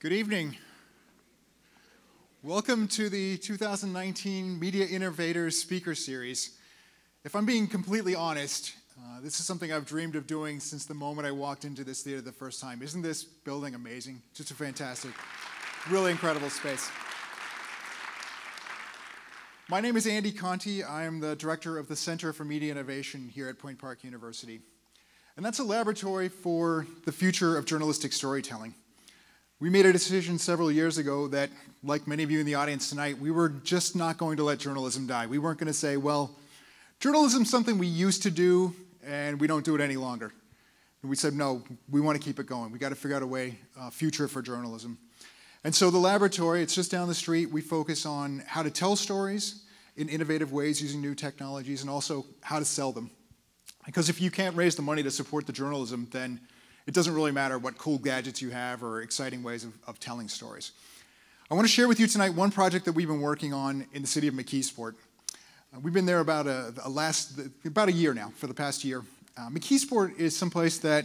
Good evening. Welcome to the 2019 Media Innovators Speaker Series. If I'm being completely honest, this is something I've dreamed of doing since the moment I walked into this theater the first time. Isn't this building amazing? Just a fantastic, really incredible space. My name is Andy Conti. I am the director of the Center for Media Innovation here at Point Park University. And that's a laboratory for the future of journalistic storytelling. We made a decision several years ago that, like many of you in the audience tonight, we were just not going to let journalism die. We weren't going to say, well, journalism's something we used to do and we don't do it any longer. And we said, no, we want to keep it going. We got to figure out a way, future for journalism. And so the laboratory, it's just down the street. We focus on how to tell stories in innovative ways using new technologies and also how to sell them. Because if you can't raise the money to support the journalism, then it doesn't really matter what cool gadgets you have or exciting ways of telling stories. I want to share with you tonight one project that we've been working on in the city of McKeesport. We've been there about a year now, for the past year. McKeesport is someplace that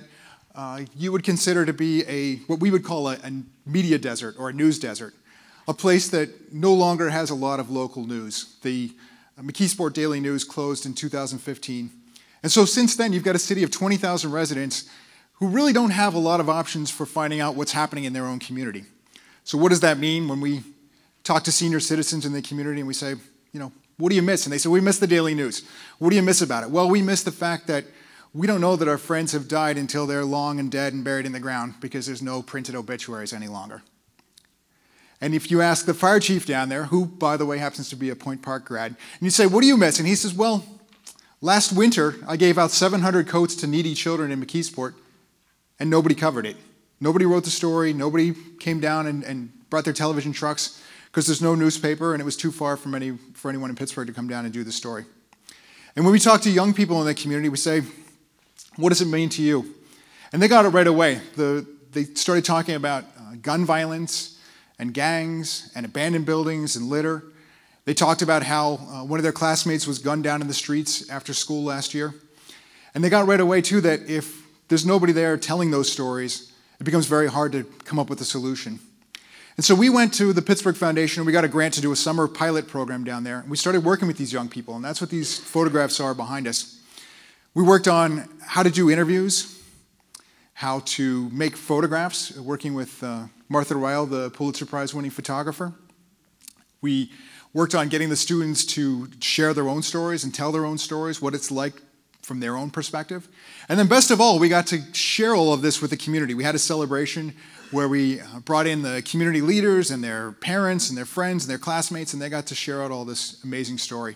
you would consider to be what we would call a media desert or a news desert, a place that no longer has a lot of local news. The McKeesport Daily News closed in 2015. And so since then, you've got a city of 20,000 residents who really don't have a lot of options for finding out what's happening in their own community. So what does that mean when we talk to senior citizens in the community and we say, you know, what do you miss? And they say, we miss the daily news. What do you miss about it? Well, we miss the fact that we don't know that our friends have died until they're long and dead and buried in the ground because there's no printed obituaries any longer. And if you ask the fire chief down there, who, by the way, happens to be a Point Park grad, and you say, what do you miss? And he says, well, last winter, I gave out 700 coats to needy children in McKeesport, and nobody covered it. Nobody wrote the story. Nobody came down and brought their television trucks because there's no newspaper and it was too far for anyone in Pittsburgh to come down and do the story. And when we talk to young people in the community, we say, what does it mean to you? And they got it right away. They started talking about gun violence and gangs and abandoned buildings and litter. They talked about how one of their classmates was gunned down in the streets after school last year. And they got right away, too, that if there's nobody there telling those stories, it becomes very hard to come up with a solution. And so we went to the Pittsburgh Foundation and we got a grant to do a summer pilot program down there. And we started working with these young people, and that's what these photographs are behind us. We worked on how to do interviews, how to make photographs, working with Martha Ryle, the Pulitzer Prize-winning photographer. We worked on getting the students to share their own stories and tell their own stories, what it's like from their own perspective. And then best of all, we got to share all of this with the community. We had a celebration where we brought in the community leaders and their parents and their friends and their classmates, and they got to share out all this amazing story.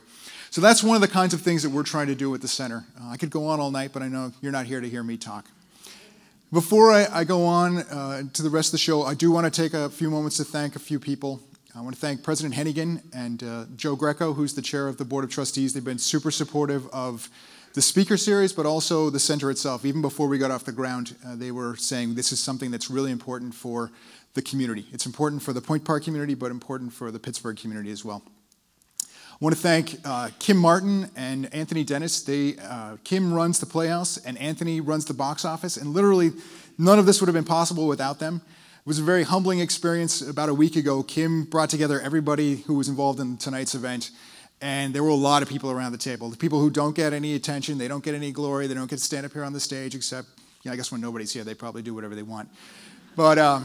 So that's one of the kinds of things that we're trying to do at the center. I could go on all night, but I know you're not here to hear me talk. Before I go on to the rest of the show, I do want to take a few moments to thank a few people. I want to thank President Hennigan and Joe Greco, who's the chair of the Board of Trustees. They've been super supportive of the speaker series, but also the center itself. Even before we got off the ground, they were saying this is something that's really important for the community. It's important for the Point Park community, but important for the Pittsburgh community as well. I want to thank Kim Martin and Anthony Dennis. Kim runs the Playhouse and Anthony runs the box office, and literally none of this would have been possible without them. It was a very humbling experience. About a week ago, Kim brought together everybody who was involved in tonight's event, and there were a lot of people around the table. The people who don't get any attention, they don't get any glory, they don't get to stand up here on the stage, except, I guess when nobody's here, they probably do whatever they want. But I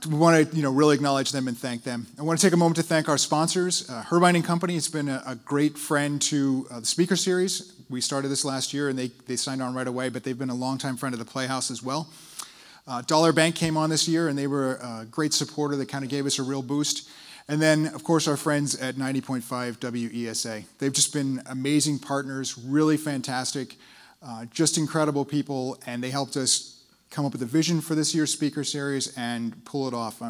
want to really acknowledge them and thank them. I want to take a moment to thank our sponsors. Herbine & Company has been a great friend to the Speaker Series. We started this last year, and they signed on right away, but they've been a longtime friend of the Playhouse as well. Dollar Bank came on this year, and they were a great supporter that kind of gave us a real boost. And then, of course, our friends at 90.5 WESA. They've just been amazing partners, really fantastic, just incredible people, and they helped us come up with a vision for this year's speaker series and pull it off.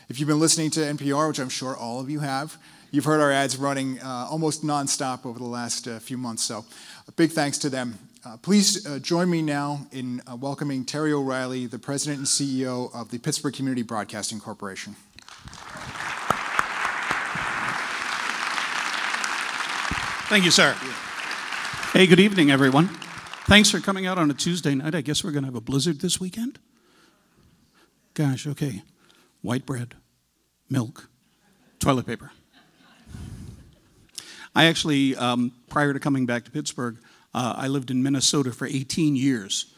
If you've been listening to NPR, which I'm sure all of you have, you've heard our ads running almost nonstop over the last few months, so a big thanks to them. Please join me now in welcoming Terry O'Reilly, the President and CEO of the Pittsburgh Community Broadcasting Corporation. Thank you, sir. Hey, good evening, everyone. Thanks for coming out on a Tuesday night. I guess we're going to have a blizzard this weekend. Gosh, okay. white bread, milk, toilet paper. I actually, prior to coming back to Pittsburgh, I lived in Minnesota for 18 years.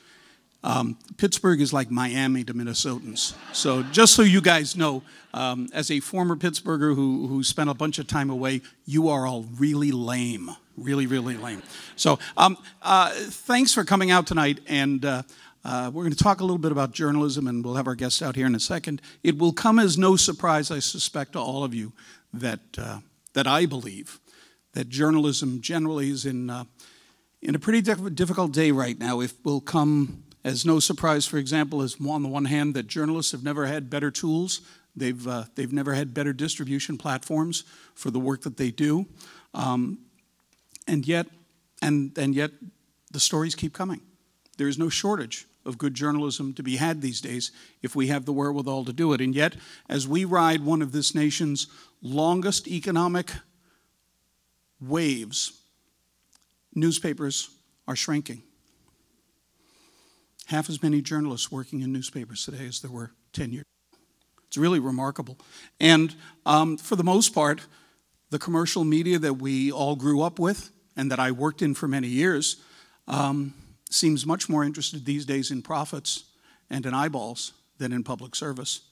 Pittsburgh is like Miami to Minnesotans. So just so you guys know, as a former Pittsburgher who spent a bunch of time away, you are all really lame, really, really lame. So thanks for coming out tonight, and we're going to talk a little bit about journalism, and we'll have our guests out here in a second. It will come as no surprise, I suspect, to all of you that I believe that journalism generally is in a pretty difficult day right now. It will come as no surprise, for example, as on the one hand, that journalists have never had better tools. They've never had better distribution platforms for the work that they do, and yet the stories keep coming. There is no shortage of good journalism to be had these days if we have the wherewithal to do it. And yet, as we ride one of this nation's longest economic waves, newspapers are shrinking. Half as many journalists working in newspapers today as there were 10 years ago. It's really remarkable. And for the most part, the commercial media that we all grew up with and that I worked in for many years seems much more interested these days in profits and in eyeballs than in public service.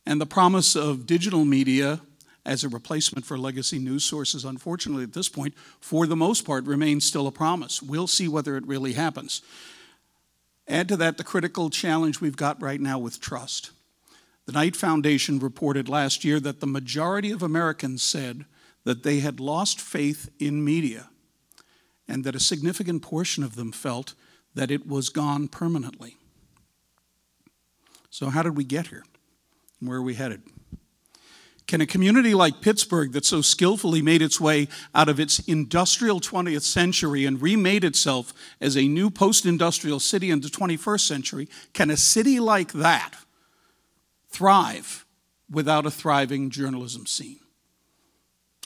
And the promise of digital media as a replacement for legacy news sources, unfortunately at this point, for the most part, remains still a promise. We'll see whether it really happens. Add to that the critical challenge we've got right now with trust. The Knight Foundation reported last year that the majority of Americans said that they had lost faith in media, and that a significant portion of them felt that it was gone permanently. So how did we get here? Where are we headed? Can a community like Pittsburgh that so skillfully made its way out of its industrial 20th century and remade itself as a new post-industrial city in the 21st century, can a city like that thrive without a thriving journalism scene?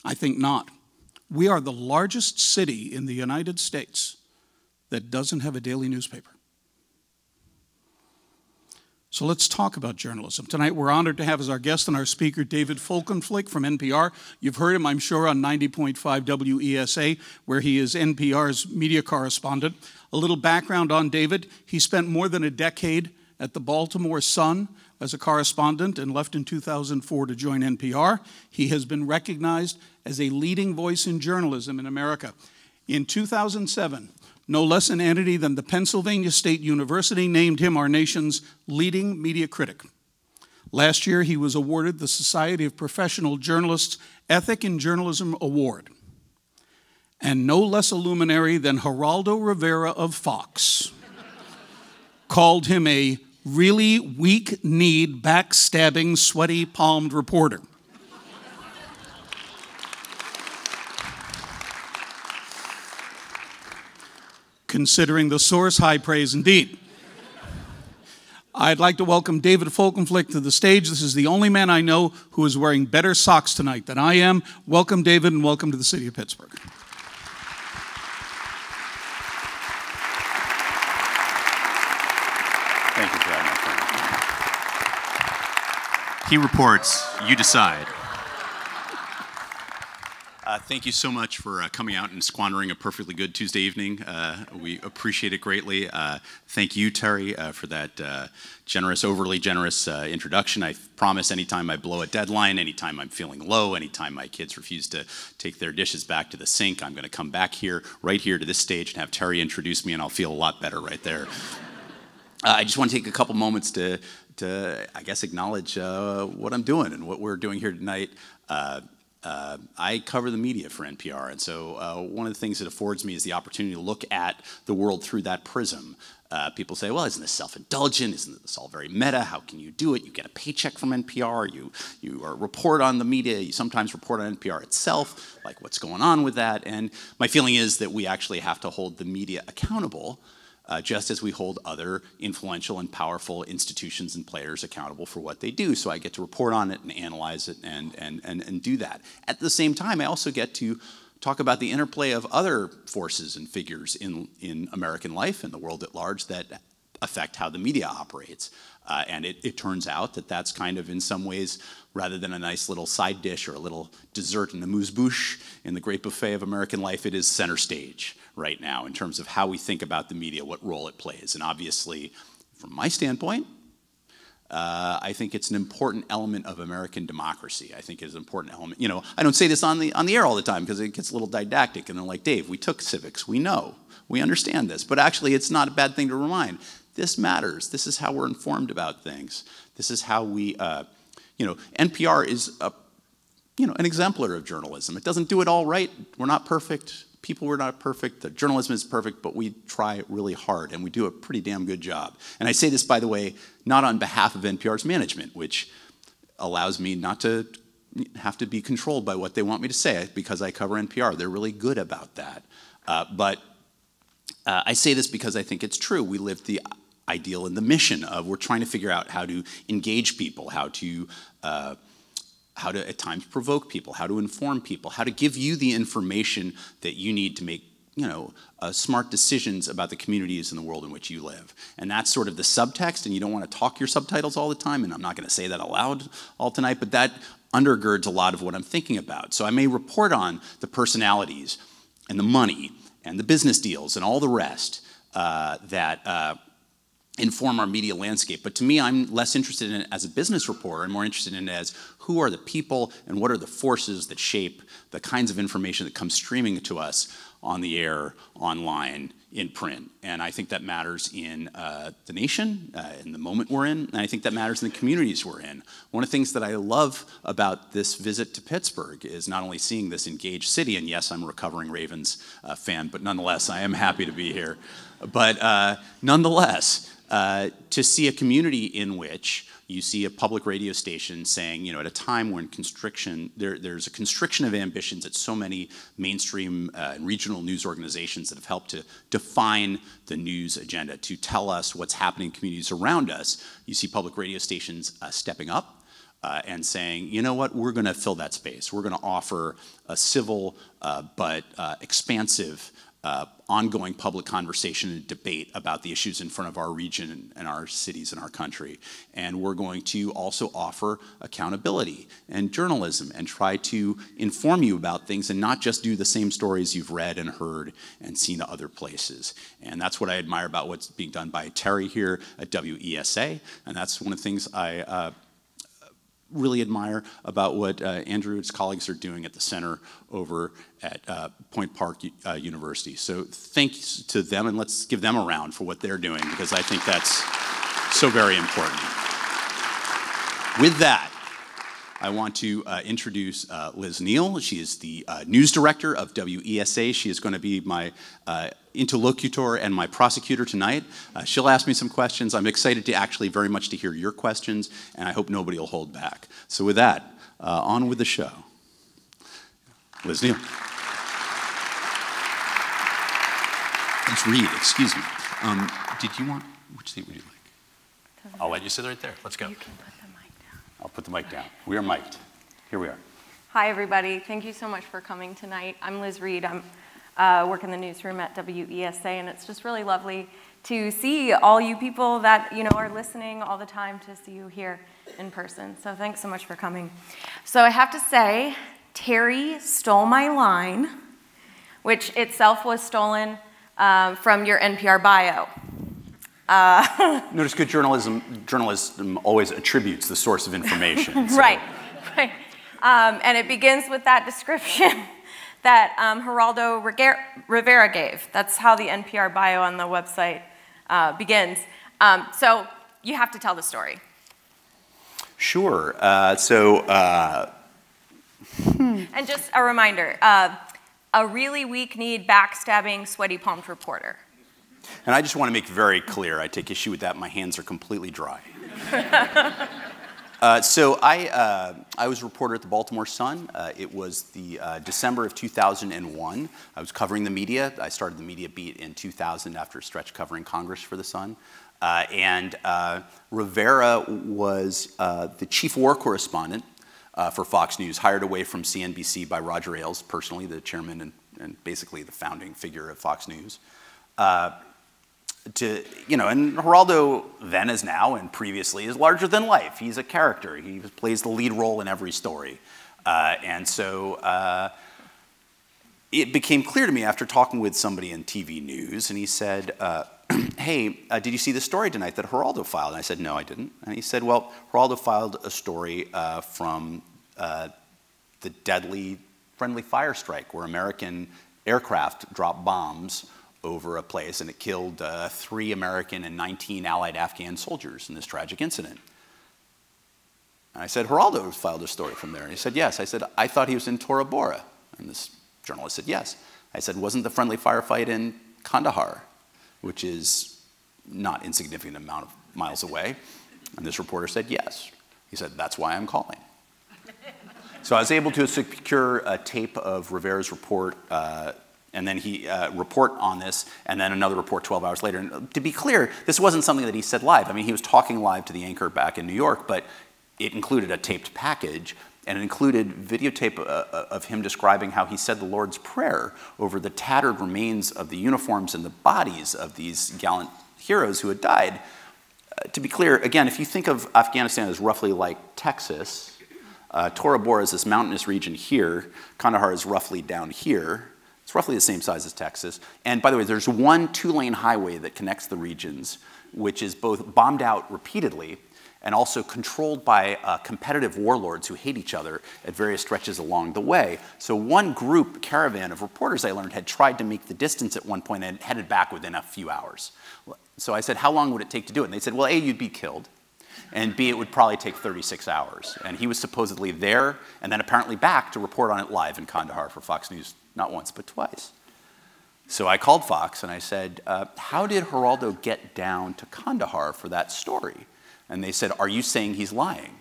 I think not. We are the largest city in the United States that doesn't have a daily newspaper. So let's talk about journalism. Tonight we're honored to have as our guest and our speaker David Folkenflik from NPR. You've heard him, I'm sure, on 90.5 WESA, where he is NPR's media correspondent. A little background on David. He spent more than a decade at the Baltimore Sun as a correspondent and left in 2004 to join NPR. He has been recognized as a leading voice in journalism in America. In 2007, no less an entity than the Pennsylvania State University named him our nation's leading media critic. Last year, he was awarded the Society of Professional Journalists Ethic in Journalism Award. And no less a luminary than Geraldo Rivera of Fox called him a really weak-kneed, backstabbing, sweaty-palmed reporter. Considering the source, high praise indeed. I'd like to welcome David Folkenflik to the stage. This is the only man I know who is wearing better socks tonight than I am. Welcome, David, and welcome to the city of Pittsburgh. Thank you for that, my friend. He reports, you decide. Thank you so much for coming out and squandering a perfectly good Tuesday evening. We appreciate it greatly. Thank you, Terry, for that overly generous introduction. I promise anytime I blow a deadline, anytime I'm feeling low, anytime my kids refuse to take their dishes back to the sink, I'm going to come back here, right here to this stage and have Terry introduce me, and I'll feel a lot better right there. I just want to take a couple moments to I guess, acknowledge what I'm doing and what we're doing here tonight. I cover the media for NPR, and so one of the things it affords me is the opportunity to look at the world through that prism. People say, well, isn't this self-indulgent? Isn't this all very meta? How can you do it? You get a paycheck from NPR. You report on the media. You sometimes report on NPR itself, like what's going on with that. And my feeling is that we actually have to hold the media accountable just as we hold other influential and powerful institutions and players accountable for what they do. So I get to report on it and analyze it and do that. At the same time, I also get to talk about the interplay of other forces and figures in American life and the world at large that affect how the media operates. And it turns out that that's kind of, in some ways, rather than a nice little side dish or a little dessert in the amuse-bouche in the great buffet of American life, it is center stage right now in terms of how we think about the media, what role it plays. And obviously, from my standpoint, I think it's an important element of American democracy. I think it's an important element. You know, I don't say this on the air all the time because it gets a little didactic, and they're like, Dave, we took civics, we know, we understand this, but actually it's not a bad thing to remind. This matters. This is how we're informed about things. This is how we, you know, NPR is an exemplar of journalism. It doesn't do it all right. We're not perfect. People were not perfect. The journalism is perfect, but we try really hard, and we do a pretty damn good job. And I say this, by the way, not on behalf of NPR's management, which allows me not to have to be controlled by what they want me to say because I cover NPR. They're really good about that. But I say this because I think it's true. We live the ideal and the mission of we're trying to figure out how to engage people, how to at times provoke people, how to inform people, how to give you the information that you need to make, you know, smart decisions about the communities in the world in which you live. And that's sort of the subtext, and you don't want to talk your subtitles all the time, and I'm not going to say that aloud all tonight, but that undergirds a lot of what I'm thinking about. So I may report on the personalities and the money and the business deals and all the rest that inform our media landscape. But to me, I'm less interested in it as a business reporter. I'm more interested in it as who are the people and what are the forces that shape the kinds of information that comes streaming to us on the air, online, in print. And I think that matters in the nation, in the moment we're in, and I think that matters in the communities we're in. One of the things that I love about this visit to Pittsburgh is not only seeing this engaged city, and yes, I'm a recovering Ravens fan, but nonetheless, I am happy to be here. But nonetheless, to see a community in which you see a public radio station saying, you know, at a time when there's a constriction of ambitions at so many mainstream and regional news organizations that have helped to define the news agenda, to tell us what's happening in communities around us. You see public radio stations stepping up and saying, you know what, we're going to fill that space. We're going to offer a civil but expansive ongoing public conversation and debate about the issues in front of our region and our cities and our country. And we're going to also offer accountability and journalism and try to inform you about things and not just do the same stories you've read and heard and seen other places. And that's what I admire about what's being done by Terry here at WESA. And that's one of the things I really admire about what Andrew and his colleagues are doing at the center over at Point Park University. So thanks to them, and let's give them a round for what they're doing, because I think that's so very important. With that, I want to introduce Liz Neal. She is the news director of WESA. She is going to be my interlocutor and my prosecutor tonight. She'll ask me some questions. I'm excited to actually very much to hear your questions, and I hope nobody will hold back. So with that, on with the show. Liz Neal. Liz Reed, excuse me. Did you want, which seat would you like? I'll let you sit right there. Let's go. You can put the mic down. I'll put the mic down. We are mic'd. Here we are. Hi, everybody. Thank you so much for coming tonight. I'm Liz Reed. I'm work in the newsroom at WESA, and it's just really lovely to see all you people that are listening all the time, to see you here in person. So thanks so much for coming. So I have to say, Terry stole my line, which itself was stolen from your NPR bio. Notice good journalism always attributes the source of information. So. Right. And it begins with that description that Geraldo Rivera gave. That's how the NPR bio on the website begins. So you have to tell the story. Sure. And just a reminder, a really weak-kneed, backstabbing, sweaty-palmed reporter. And I just want to make very clear, I take issue with that. My hands are completely dry. So I was a reporter at the Baltimore Sun. It was the December of 2001. I was covering the media. I started the media beat in 2000 after a stretch covering Congress for the Sun. And Rivera was the chief war correspondent for Fox News, hired away from CNBC by Roger Ailes, personally the chairman and basically the founding figure of Fox News. and Geraldo then as now and previously is larger than life. He's a character. He plays the lead role in every story. And so it became clear to me after talking with somebody in TV news, and he said, hey, did you see the story tonight that Geraldo filed? And I said, no, I didn't. And he said, well, Geraldo filed a story from the deadly friendly fire strike where American aircraft dropped bombs over a place, and it killed 3 American and 19 allied Afghan soldiers in this tragic incident. And I said, Geraldo filed a story from there. And he said, yes. I said, I thought he was in Tora Bora. And this journalist said, yes. I said, wasn't the friendly firefight in Kandahar, which is not insignificant amount of miles away? And this reporter said, yes. He said, that's why I'm calling. So I was able to secure a tape of Rivera's report, and then he report on this, and then another report 12 hours later. And to be clear, this wasn't something that he said live. I mean, he was talking live to the anchor back in New York, but it included a taped package, and it included videotape of him describing how he said the Lord's Prayer over the tattered remains of the uniforms and the bodies of these gallant heroes who had died. To be clear, again, if you think of Afghanistan as roughly like Texas, Tora Bora is this mountainous region here. Kandahar is roughly down here. It's roughly the same size as Texas. And by the way, there's one 2-lane highway that connects the regions, which is both bombed out repeatedly and also controlled by competitive warlords who hate each other at various stretches along the way. So one group, caravan of reporters I learned, had tried to make the distance at one point and headed back within a few hours. So I said, how long would it take to do it? And they said, well, A, you'd be killed, and B, it would probably take 36 hours. And he was supposedly there and then apparently back to report on it live in Kandahar for Fox News, not once, but twice. So I called Fox and I said, how did Geraldo get down to Kandahar for that story? And they said, are you saying he's lying?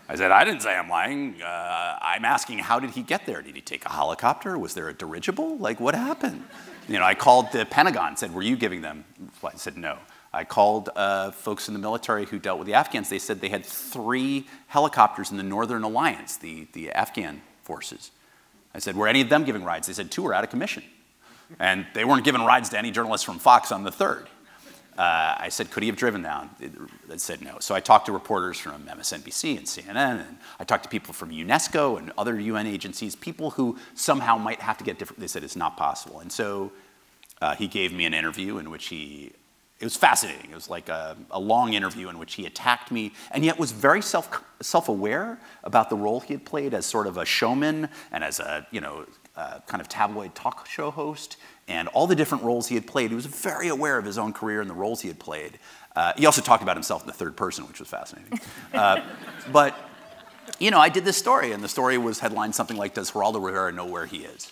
I said, I didn't say I'm lying. I'm asking, how did he get there? Did he take a helicopter? Was there a dirigible? Like, what happened? I called the Pentagon and said, were you giving them flights? I said, no. I called folks in the military who dealt with the Afghans. They said they had 3 helicopters in the Northern Alliance, the Afghan forces. I said, were any of them giving rides? They said 2 were out of commission. And they weren't giving rides to any journalists from Fox on the 3rd. I said, could he have driven down? They said no. So I talked to reporters from MSNBC and CNN, and I talked to people from UNESCO and other UN agencies, people who somehow might have to get different. They said it's not possible. And so he gave me an interview in which it was fascinating. It was like a long interview in which he attacked me, and yet was very self-aware about the role he had played as sort of a showman and as a kind of tabloid talk show host, and all the different roles he had played. He was very aware of his own career and the roles he had played. He also talked about himself in the 3rd person, which was fascinating. But I did this story, and the story was headlined something like, does Geraldo Rivera know where he is?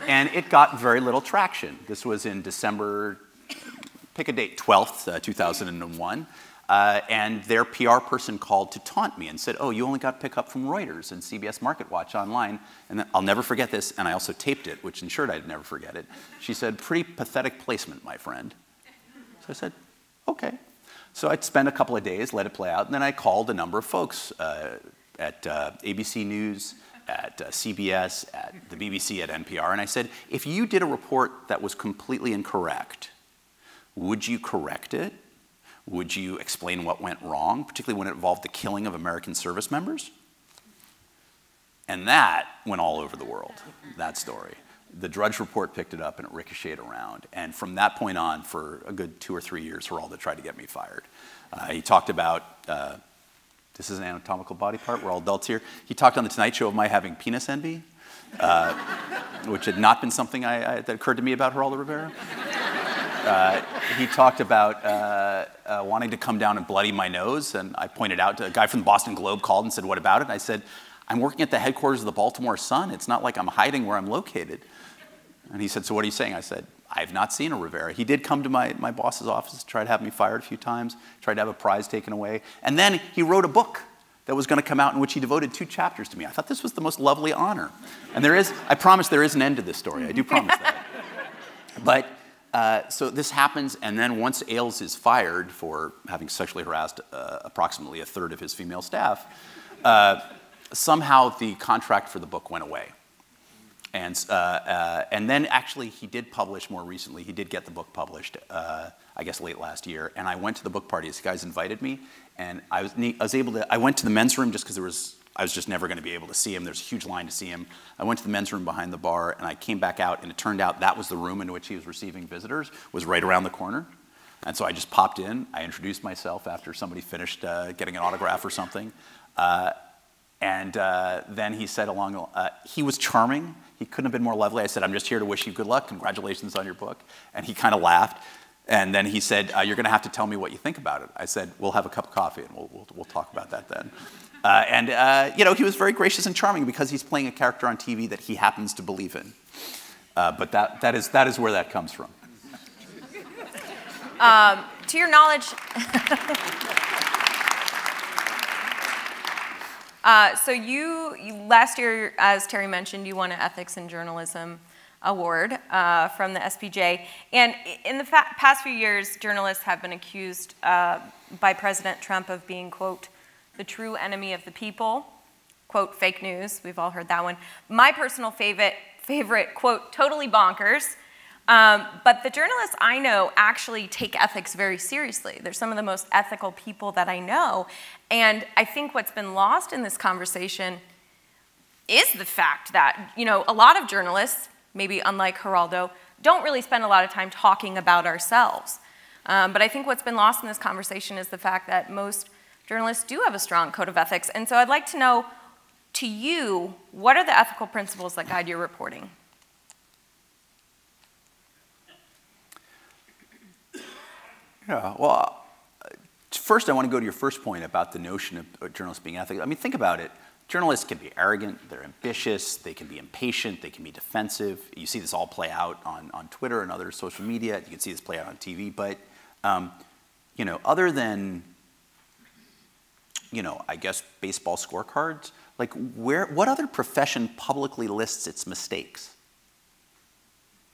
And it got very little traction. This was in December, pick a date, 12th, 2001. And their PR person called to taunt me and said, oh, you only got pickup from Reuters and CBS Market Watch online. And then, I'll never forget this, and I also taped it, which ensured I'd never forget it. She said, pretty pathetic placement, my friend. So I said, okay. So I'd spend a couple of days, let it play out, and then I called a number of folks at ABC News, at CBS, at the BBC, at NPR, and I said, if you did a report that was completely incorrect, would you correct it? Would you explain what went wrong, particularly when it involved the killing of American service members? And that went all over the world, that story. The Drudge Report picked it up and it ricocheted around. And from that point on, for a good 2 or 3 years, Geraldo tried to get me fired. He talked about, this is an anatomical body part, we're all adults here. He talked on The Tonight Show of my having penis envy, which had not been something that occurred to me about Geraldo Rivera. He talked about wanting to come down and bloody my nose, and I pointed out, a guy from the Boston Globe called and said, what about it? And I said, I'm working at the headquarters of the Baltimore Sun. It's not like I'm hiding where I'm located. And he said, so what are you saying? I said, I've not seen a Rivera. He did come to my boss's office, tried to have me fired a few times, tried to have a prize taken away. And then he wrote a book that was going to come out in which he devoted 2 chapters to me. I thought this was the most lovely honor. And I promise there is an end to this story. I do promise that. But so this happens, and then once Ailes is fired for having sexually harassed approximately 1/3 of his female staff, somehow the contract for the book went away. And then actually he did publish more recently. He did get the book published, I guess late last year. And I went to the book party. These guys invited me, and I was able to. I went to the men's room just because I was just never going to be able to see him. There's a huge line to see him. I went to the men's room behind the bar, and I came back out, and it turned out that was the room in which he was receiving visitors. Was right around the corner. And so I just popped in. I introduced myself after somebody finished getting an autograph or something. And then he said he was charming. He couldn't have been more lovely. I said, I'm just here to wish you good luck. Congratulations on your book. And he kind of laughed. And then he said, you're going to have to tell me what you think about it. I said, we'll have a cup of coffee and we'll talk about that then. He was very gracious and charming because he's playing a character on TV that he happens to believe in. But that is where that comes from. To your knowledge, so you last year, as Terry mentioned, you won an Ethics in Journalism Award from the SPJ. And in the past few years, journalists have been accused by President Trump of being, quote, the true enemy of the people, quote, fake news. We've all heard that one. My personal favorite, quote, totally bonkers. But the journalists I know actually take ethics very seriously. They're some of the most ethical people that I know. And I think what's been lost in this conversation is the fact that, a lot of journalists, maybe unlike Geraldo, don't really spend a lot of time talking about ourselves. But I think what's been lost in this conversation is the fact that most journalists do have a strong code of ethics. And so I'd like to know, to you, what are the ethical principles that guide your reporting? Yeah, well, first I want to go to your first point about the notion of journalists being ethical. I mean, think about it. Journalists can be arrogant, they're ambitious, they can be impatient, they can be defensive. You see this all play out on Twitter and other social media. You can see this play out on TV. But, other than, I guess baseball scorecards, like what other profession publicly lists its mistakes?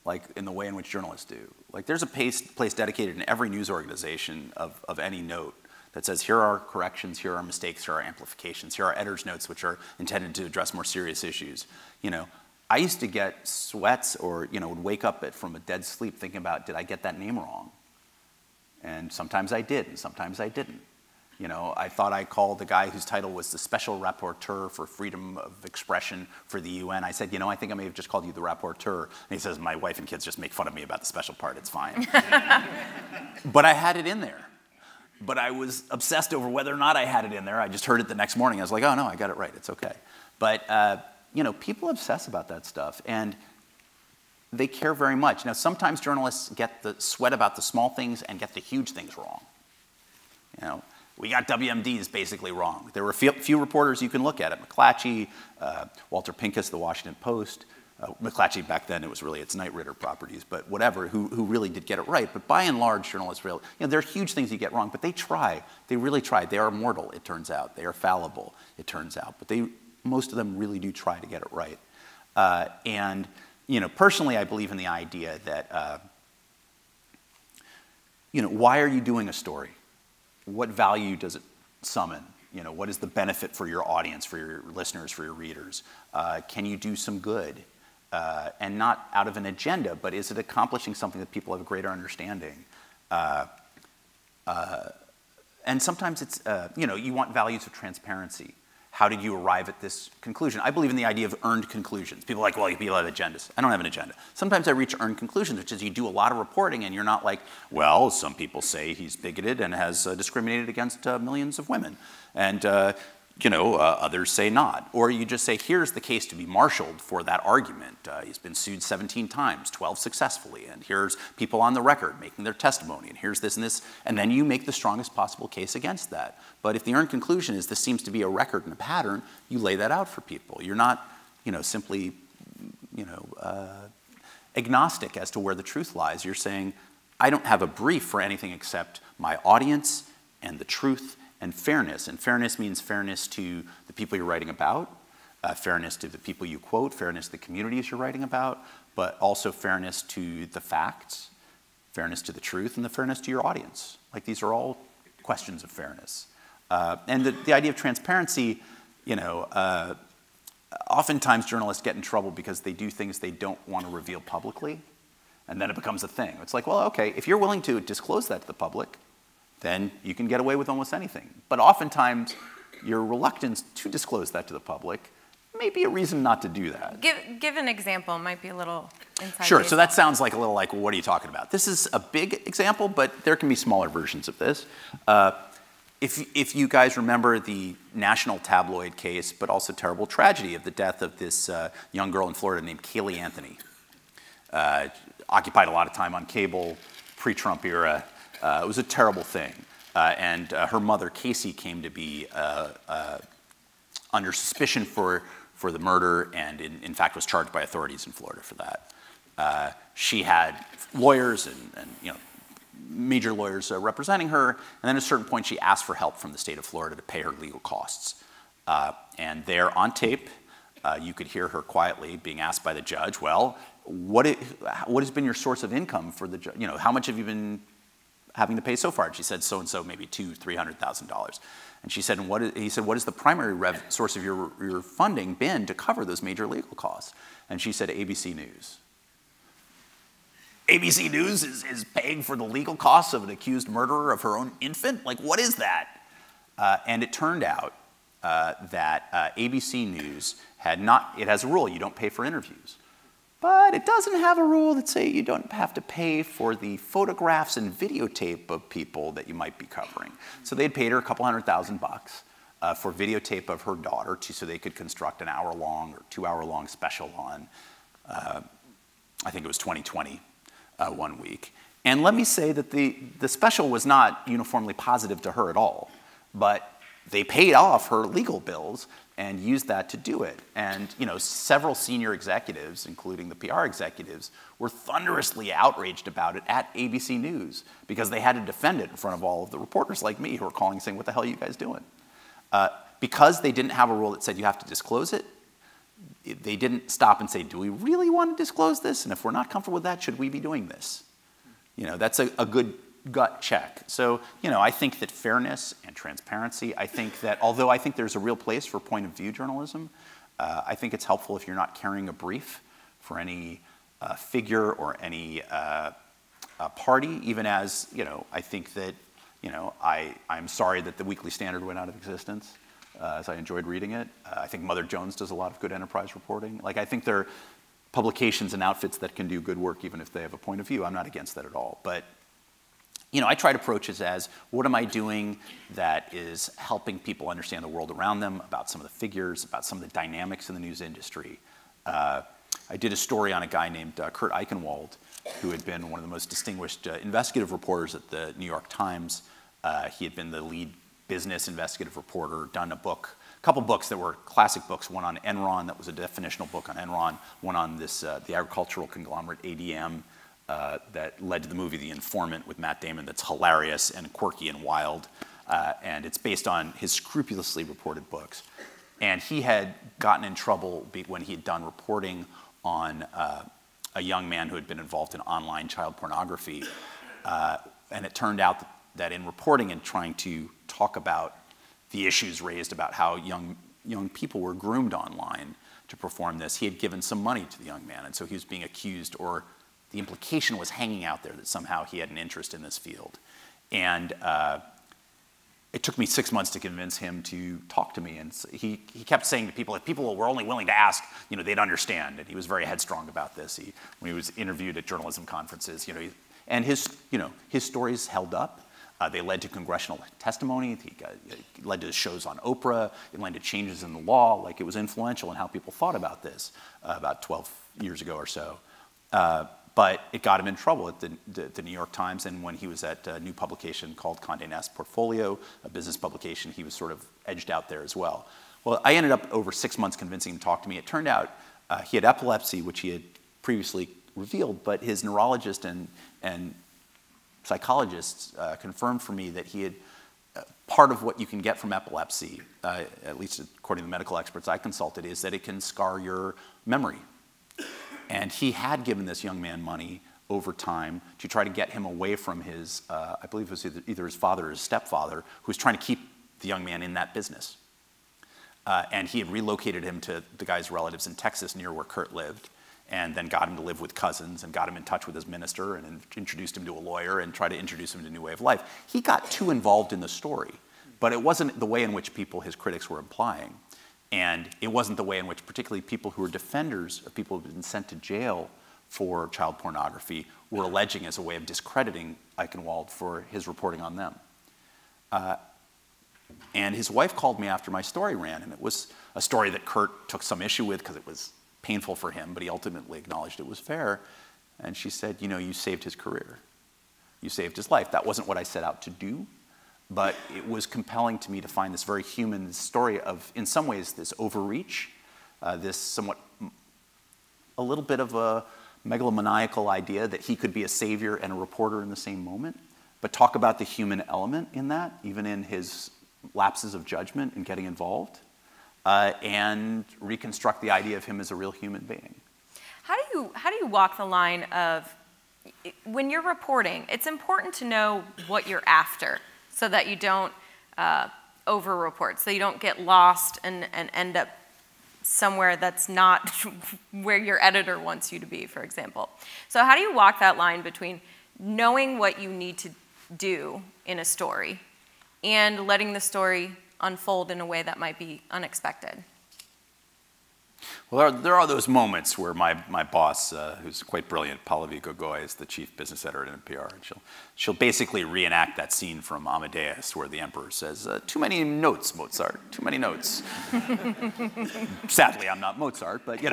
Like in the way in which journalists do. Like there's a place dedicated in every news organization of any note that says, here are corrections, here are mistakes, here are amplifications, here are editor's notes which are intended to address more serious issues. I used to get sweats or, would wake up from a dead sleep thinking about, did I get that name wrong? And sometimes I did, and sometimes I didn't. I thought I called the guy whose title was the Special Rapporteur for Freedom of Expression for the UN. I said, I think I may have just called you the rapporteur. And he says, my wife and kids just make fun of me about the special part, it's fine. But I had it in there. But I was obsessed over whether or not I had it in there. I just heard it the next morning. I was like, oh no, I got it right, it's okay. But, people obsess about that stuff. And they care very much. Now, sometimes journalists get the sweat about the small things and get the huge things wrong. We got WMDs basically wrong. There were few reporters you can look at it. McClatchy, Walter Pincus, The Washington Post. McClatchy back then, it was really its Knight Ridder properties, but whatever, who really did get it right. But by and large, journalists really, there are huge things you get wrong, but they try. They really try. They are mortal, it turns out. They are fallible, it turns out. But most of them really do try to get it right. Personally, I believe in the idea that, why are you doing a story? What value does it summon? What is the benefit for your audience, for your listeners, for your readers? Can you do some good? And not out of an agenda, but is it accomplishing something that people have a greater understanding? And sometimes it's, you want values of transparency. How did you arrive at this conclusion? I believe in the idea of earned conclusions. People are like, well, people have agendas. I don't have an agenda. Sometimes I reach earned conclusions, which is you do a lot of reporting and you're not like, well, some people say he's bigoted and has discriminated against millions of women. And, others say not. Or you just say, here's the case to be marshaled for that argument. He's been sued 17 times, 12 successfully. And here's people on the record making their testimony. And here's this and this. And then you make the strongest possible case against that. But if the earned conclusion is this seems to be a record and a pattern, you lay that out for people. You're not, simply, agnostic as to where the truth lies. You're saying, I don't have a brief for anything except my audience and the truth and fairness. And fairness means fairness to the people you're writing about, fairness to the people you quote, fairness to the communities you're writing about, but also fairness to the facts, fairness to the truth, and the fairness to your audience. Like these are all questions of fairness. And the idea of transparency, oftentimes journalists get in trouble because they do things they don't want to reveal publicly, and then it becomes a thing. It's like, well, okay, if you're willing to disclose that to the public, then you can get away with almost anything. But oftentimes, your reluctance to disclose that to the public may be a reason not to do that. Give an example. It might be a little inside. Sure, so that sounds like a little like, well, what are you talking about? This is a big example, but there can be smaller versions of this. If you guys remember the national tabloid case, but also terrible tragedy of the death of this young girl in Florida named Kaylee Anthony. Occupied a lot of time on cable, pre-Trump era. It was a terrible thing. And her mother, Casey, came to be under suspicion for the murder and in fact was charged by authorities in Florida for that. She had lawyers and major lawyers representing her, and then at a certain point she asked for help from the state of Florida to pay her legal costs. And there on tape, you could hear her quietly being asked by the judge, well, what has been your source of income for the judge? How much have you been having to pay so far? And she said, so-and-so, maybe $200,000-$300,000. And she said, he said, what has the primary source of your funding been to cover those major legal costs? And she said, ABC News. ABC News is paying for the legal costs of an accused murderer of her own infant? Like, what is that? And it turned out that ABC News it has a rule, you don't pay for interviews. But it doesn't have a rule that say you don't have to pay for the photographs and videotape of people that you might be covering. So they'd paid her a couple $100,000 for videotape of her daughter so they could construct an hour-long or 2-hour-long special on, I think it was 2020, 1 week. And let me say that the special was not uniformly positive to her at all, but they paid off her legal bills and used that to do it. And several senior executives, including the PR executives, were thunderously outraged about it at ABC News because they had to defend it in front of all of the reporters like me who were calling saying, what the hell are you guys doing? Because they didn't have a rule that said you have to disclose it, they didn't stop and say, do we really want to disclose this? And if we're not comfortable with that, should we be doing this? That's a good gut check. So, I think that fairness and transparency, I think that although I think there's a real place for point of view journalism, I think it's helpful if you're not carrying a brief for any figure or any party, even as, I think that, I'm sorry that the Weekly Standard went out of existence, as I enjoyed reading it. I think Mother Jones does a lot of good enterprise reporting. Like, I think there are publications and outfits that can do good work even if they have a point of view. I'm not against that at all. But I try to approach it as, what am I doing that is helping people understand the world around them, about some of the figures, about some of the dynamics in the news industry. I did a story on a guy named Kurt Eichenwald, who had been one of the most distinguished investigative reporters at the New York Times. He had been the lead business investigative reporter, done a couple books that were classic books, one on Enron, that was a definitional book on Enron, one on this, the agricultural conglomerate ADM, that led to the movie The Informant with Matt Damon that's hilarious and quirky and wild. And it's based on his scrupulously reported books. And he had gotten in trouble when he had done reporting on a young man who had been involved in online child pornography. And it turned out that in reporting and trying to talk about the issues raised about how young people were groomed online to perform this, he had given some money to the young man. And so he was being accused, or the implication was hanging out there that somehow he had an interest in this field. And it took me 6 months to convince him to talk to me. And he kept saying to people, if people were only willing to ask, they'd understand. And he was very headstrong about this. When he was interviewed at journalism conferences, and his stories held up. They led to congressional testimony. It led to shows on Oprah. It led to changes in the law. Like, it was influential in how people thought about this about 12 years ago or so. But it got him in trouble at the New York Times, and when he was at a new publication called Condé Nast Portfolio, a business publication, he was sort of edged out there as well. Well, I ended up over 6 months convincing him to talk to me. It turned out he had epilepsy, which he had previously revealed, but his neurologist and psychologists confirmed for me that he had part of what you can get from epilepsy, at least according to the medical experts I consulted, is that it can scar your memory. And he had given this young man money over time to try to get him away from his, I believe it was either his father or his stepfather, who was trying to keep the young man in that business. And he had relocated him to the guy's relatives in Texas near where Kurt lived, and then got him to live with cousins and got him in touch with his minister and introduced him to a lawyer and tried to introduce him to a new way of life. He got too involved in the story, but it wasn't the way in which his critics were implying. And it wasn't the way in which particularly people who were defenders of people who had been sent to jail for child pornography were alleging as a way of discrediting Eichenwald for his reporting on them. And his wife called me after my story ran, and it was a story that Kurt took some issue with because it was painful for him, but he ultimately acknowledged it was fair. And she said, you know, you saved his career. You saved his life. That wasn't what I set out to do, but it was compelling to me to find this very human story of, in some ways, this overreach, this somewhat, a little bit of a megalomaniacal idea that he could be a savior and a reporter in the same moment, but talk about the human element in that, even in his lapses of judgment and getting involved, and reconstruct the idea of him as a real human being. How do you walk the line of, when you're reporting, it's important to know what you're after so that you don't over-report, so you don't get lost and end up somewhere that's not where your editor wants you to be, for example. So how do you walk that line between knowing what you need to do in a story and letting the story unfold in a way that might be unexpected? Well, there are those moments where my boss, who's quite brilliant, Pallavi Gogoi, is the chief business editor at NPR, and she'll basically reenact that scene from Amadeus where the emperor says, too many notes, Mozart, too many notes. Sadly, I'm not Mozart, but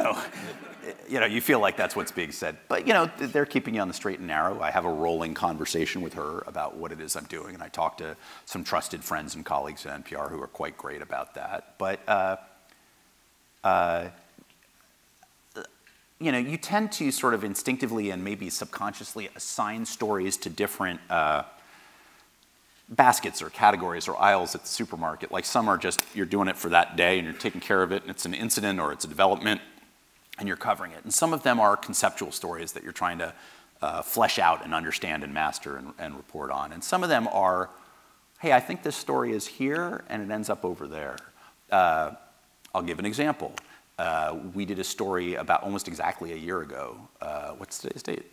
you feel like that's what's being said. But they're keeping you on the straight and narrow. I have a rolling conversation with her about what it is I'm doing, and I talk to some trusted friends and colleagues at NPR who are quite great about that. But you tend to sort of instinctively and maybe subconsciously assign stories to different baskets or categories or aisles at the supermarket. Like some are just, you're doing it for that day and you're taking care of it, and it's an incident or it's a development and you're covering it. And some of them are conceptual stories that you're trying to flesh out and understand and master and report on. And some of them are, hey, I think this story is here and it ends up over there. I'll give an example. We did a story about almost exactly a year ago. What's today's date?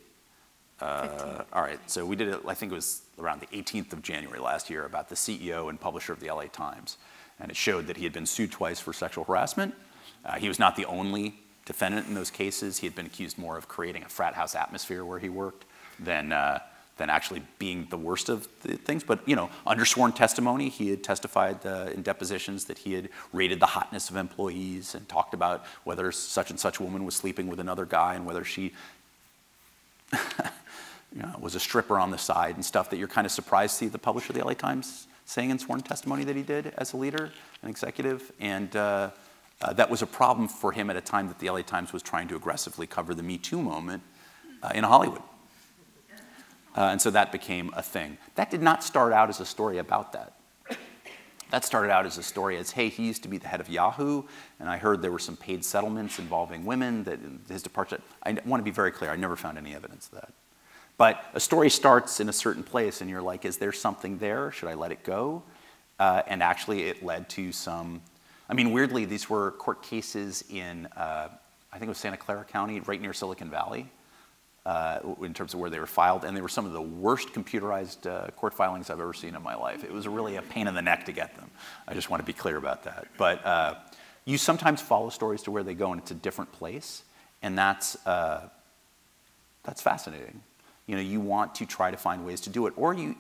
15th. All right, so we did it, I think it was around the 18th of January last year, about the CEO and publisher of the LA Times. And it showed that he had been sued twice for sexual harassment. He was not the only defendant in those cases. He had been accused more of creating a frat house atmosphere where he worked than actually being the worst of the things. But, under sworn testimony, he had testified in depositions that he had rated the hotness of employees and talked about whether such and such woman was sleeping with another guy and whether she was a stripper on the side and stuff that you're kind of surprised to see the publisher of the LA Times saying in sworn testimony that he did as a leader, an executive. And that was a problem for him at a time that the LA Times was trying to aggressively cover the Me Too moment in Hollywood. And so that became a thing. That did not start out as a story about that. That started out as a story as, hey, he used to be the head of Yahoo, and I heard there were some paid settlements involving women, that his departure. I want to be very clear, I never found any evidence of that. But a story starts in a certain place, and you're like, is there something there? Should I let it go? And actually, it led to some, weirdly, these were court cases in, I think it was Santa Clara County, right near Silicon Valley. In terms of where they were filed, and they were some of the worst computerized court filings I've ever seen in my life. It was really a pain in the neck to get them. I just want to be clear about that. But you sometimes follow stories to where they go, and it's a different place, and that's fascinating. You want to try to find ways to do it, or I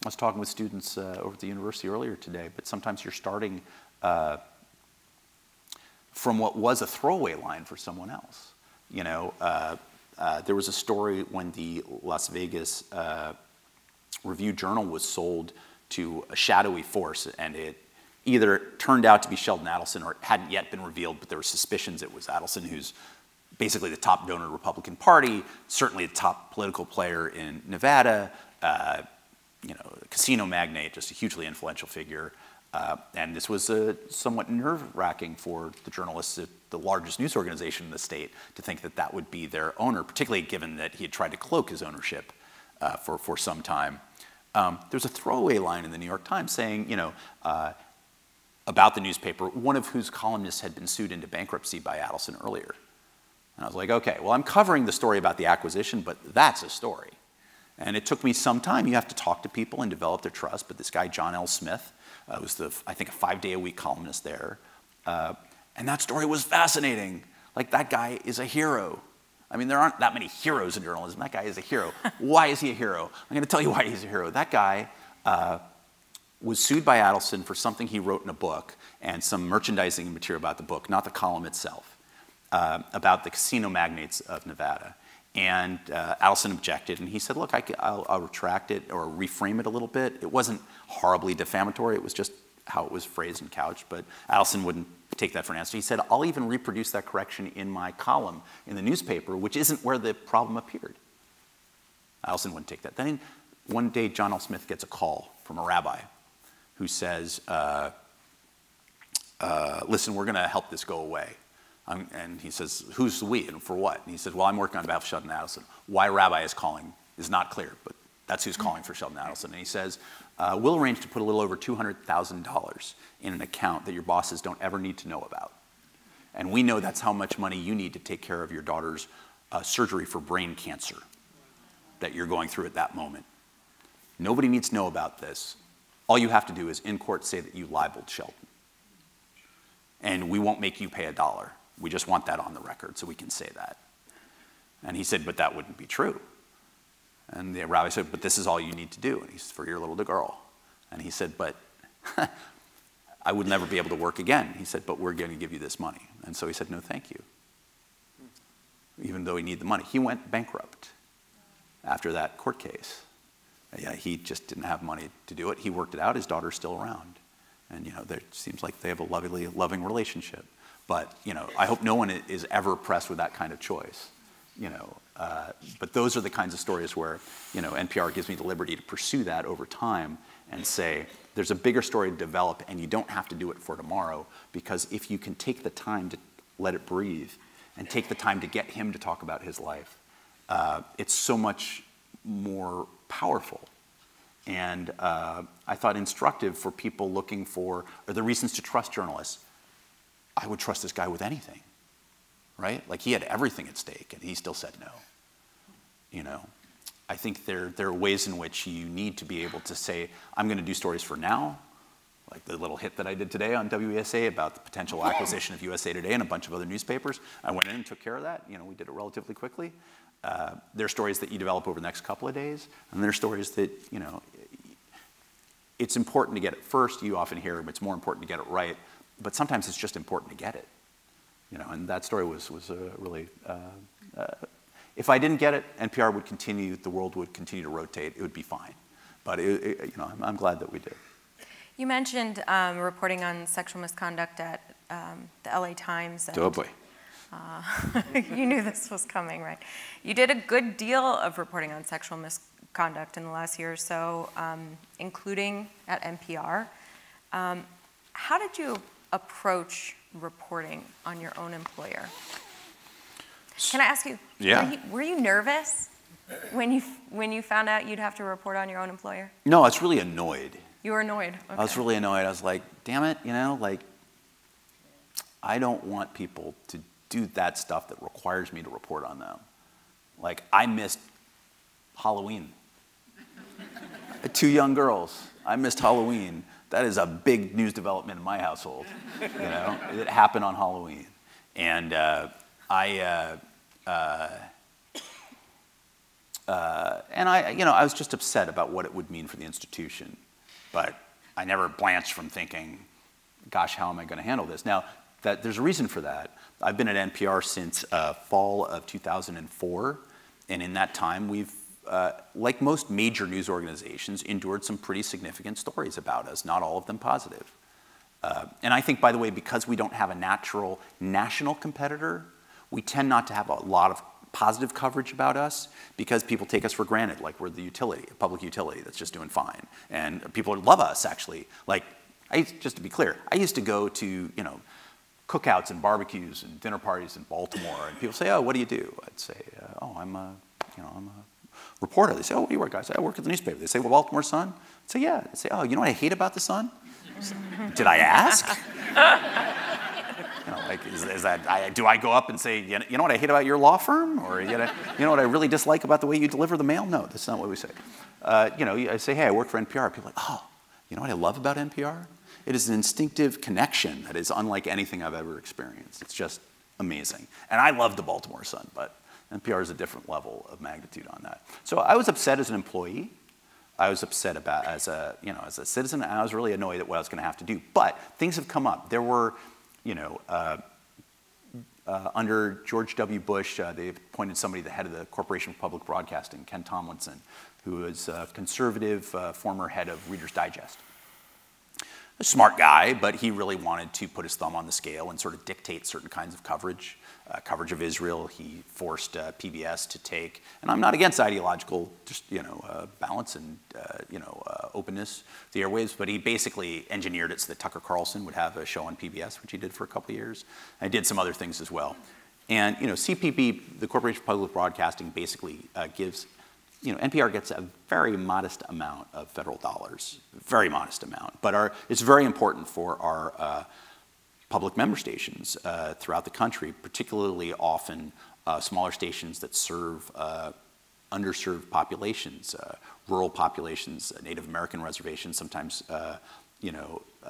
was talking with students over at the university earlier today, but sometimes you're starting from what was a throwaway line for someone else. There was a story when the Las Vegas Review-Journal was sold to a shadowy force, and it either turned out to be Sheldon Adelson or it hadn't yet been revealed, but there were suspicions it was Adelson, who's basically the top donor of the Republican Party, certainly the top political player in Nevada, casino magnate, just a hugely influential figure. And this was somewhat nerve-wracking for the journalists at the largest news organization in the state to think that that would be their owner, particularly given that he had tried to cloak his ownership for some time. There's a throwaway line in the New York Times saying, about the newspaper, one of whose columnists had been sued into bankruptcy by Adelson earlier. And I was like, okay, well, I'm covering the story about the acquisition, but that's a story. And it took me some time. You have to talk to people and develop their trust. But this guy, John L. Smith, was I think a 5-day-a-week columnist there. And that story was fascinating. Like, that guy is a hero. I mean, there aren't that many heroes in journalism. That guy is a hero. Why is he a hero? I'm going to tell you why he's a hero. That guy was sued by Adelson for something he wrote in a book and some merchandising material about the book, not the column itself, about the casino magnates of Nevada. And Adelson objected, and he said, look, I'll retract it or reframe it a little bit. It wasn't horribly defamatory. It was just how it was phrased and couched, but Adelson wouldn't take that for an answer. He said, I'll even reproduce that correction in my column in the newspaper, which isn't where the problem appeared. Adelson wouldn't take that. Then one day, John L. Smith gets a call from a rabbi who says, listen, we're going to help this go away. And he says, who's the we and for what? And he says, well, I'm working on behalf of Sheldon Adelson. Why rabbi is calling is not clear, but that's who's calling for Sheldon Adelson. And he says, we'll arrange to put a little over $200,000 in an account that your bosses don't ever need to know about. And we know that's how much money you need to take care of your daughter's surgery for brain cancer that you're going through at that moment. Nobody needs to know about this. All you have to do is in court say that you libeled Sheldon. And we won't make you pay $1. We just want that on the record so we can say that. And he said, but that wouldn't be true. And the rabbi said, but this is all you need to do. And he said, for your little girl. And he said, but I would never be able to work again. He said, but we're going to give you this money. And so he said, no, thank you. Even though he needed the money. He went bankrupt after that court case. Yeah, he just didn't have money to do it. He worked it out. His daughter's still around. And, it seems like they have a loving relationship. But, I hope no one is ever pressed with that kind of choice. But those are the kinds of stories where, NPR gives me the liberty to pursue that over time and say, there's a bigger story to develop, and you don't have to do it for tomorrow, because if you can take the time to let it breathe and take the time to get him to talk about his life, it's so much more powerful. And I thought instructive for people looking for, are there reasons to trust journalists? I would trust this guy with anything, right? Like, he had everything at stake, and he still said no. I think there are ways in which you need to be able to say, I'm going to do stories for now, like the little hit that I did today on WESA about the potential acquisition of USA Today and a bunch of other newspapers. I went in and took care of that. We did it relatively quickly. There are stories that you develop over the next couple of days, and there are stories that, it's important to get it first. You often hear it's more important to get it right, but sometimes it's just important to get it. And that story was really, if I didn't get it, NPR would continue, the world would continue to rotate, it would be fine. But, I'm glad that we did. You mentioned reporting on sexual misconduct at the LA Times. Oh boy. You knew this was coming, right? You did a good deal of reporting on sexual misconduct in the last year or so, including at NPR. How did you approach reporting on your own employer? Can I ask you, yeah. Were you nervous when you found out you'd have to report on your own employer? No, I was really annoyed. You were annoyed? Okay. I was really annoyed. I was like, damn it, I don't want people to do that stuff that requires me to report on them. Like, I missed Halloween. I had 2 young girls. I missed Halloween. That is a big news development in my household. It happened on Halloween. And I was just upset about what it would mean for the institution. But I never blanched from thinking, gosh, how am I going to handle this? Now, there's a reason for that. I've been at NPR since fall of 2004, and in that time we've, like most major news organizations, endured some pretty significant stories about us, not all of them positive. And I think, by the way, because we don't have a natural national competitor, we tend not to have a lot of positive coverage about us because people take us for granted, like we're the utility, a public utility that's just doing fine. And people love us, actually. Like, just to be clear, I used to go to, cookouts and barbecues and dinner parties in Baltimore, and people say, oh, what do you do? I'd say, oh, I'm a reporter. They say, oh, what do you work? I say, I work at the newspaper. They say, well, Baltimore Sun? I'd say, yeah. I'd say, oh, you know what I hate about the Sun? Did I ask? Like, is that, do I go up and say, you know what I hate about your law firm? Or you know what I really dislike about the way you deliver the mail? No, that's not what we say. I say, hey, I work for NPR. People are like, oh, you know what I love about NPR? It is an instinctive connection that is unlike anything I've ever experienced. It's just amazing. And I love the Baltimore Sun, but NPR is a different level of magnitude on that. So I was upset as an employee. I was upset about as a citizen, and I was really annoyed at what I was going to have to do. But things have come up. There were, under George W. Bush, they appointed somebody the head of the Corporation for Public Broadcasting, Ken Tomlinson, who is a conservative former head of Reader's Digest. A smart guy, but he really wanted to put his thumb on the scale and sort of dictate certain kinds of coverage. Coverage of Israel, he forced PBS to take, and I'm not against ideological, just balance and openness to the airwaves, but he basically engineered it so that Tucker Carlson would have a show on PBS, which he did for a couple of years, and did some other things as well. And CPB, the Corporation for Public Broadcasting, basically gives. NPR gets a very modest amount of federal dollars, very modest amount, but it's very important for our public member stations throughout the country, particularly often smaller stations that serve underserved populations, rural populations, Native American reservations, sometimes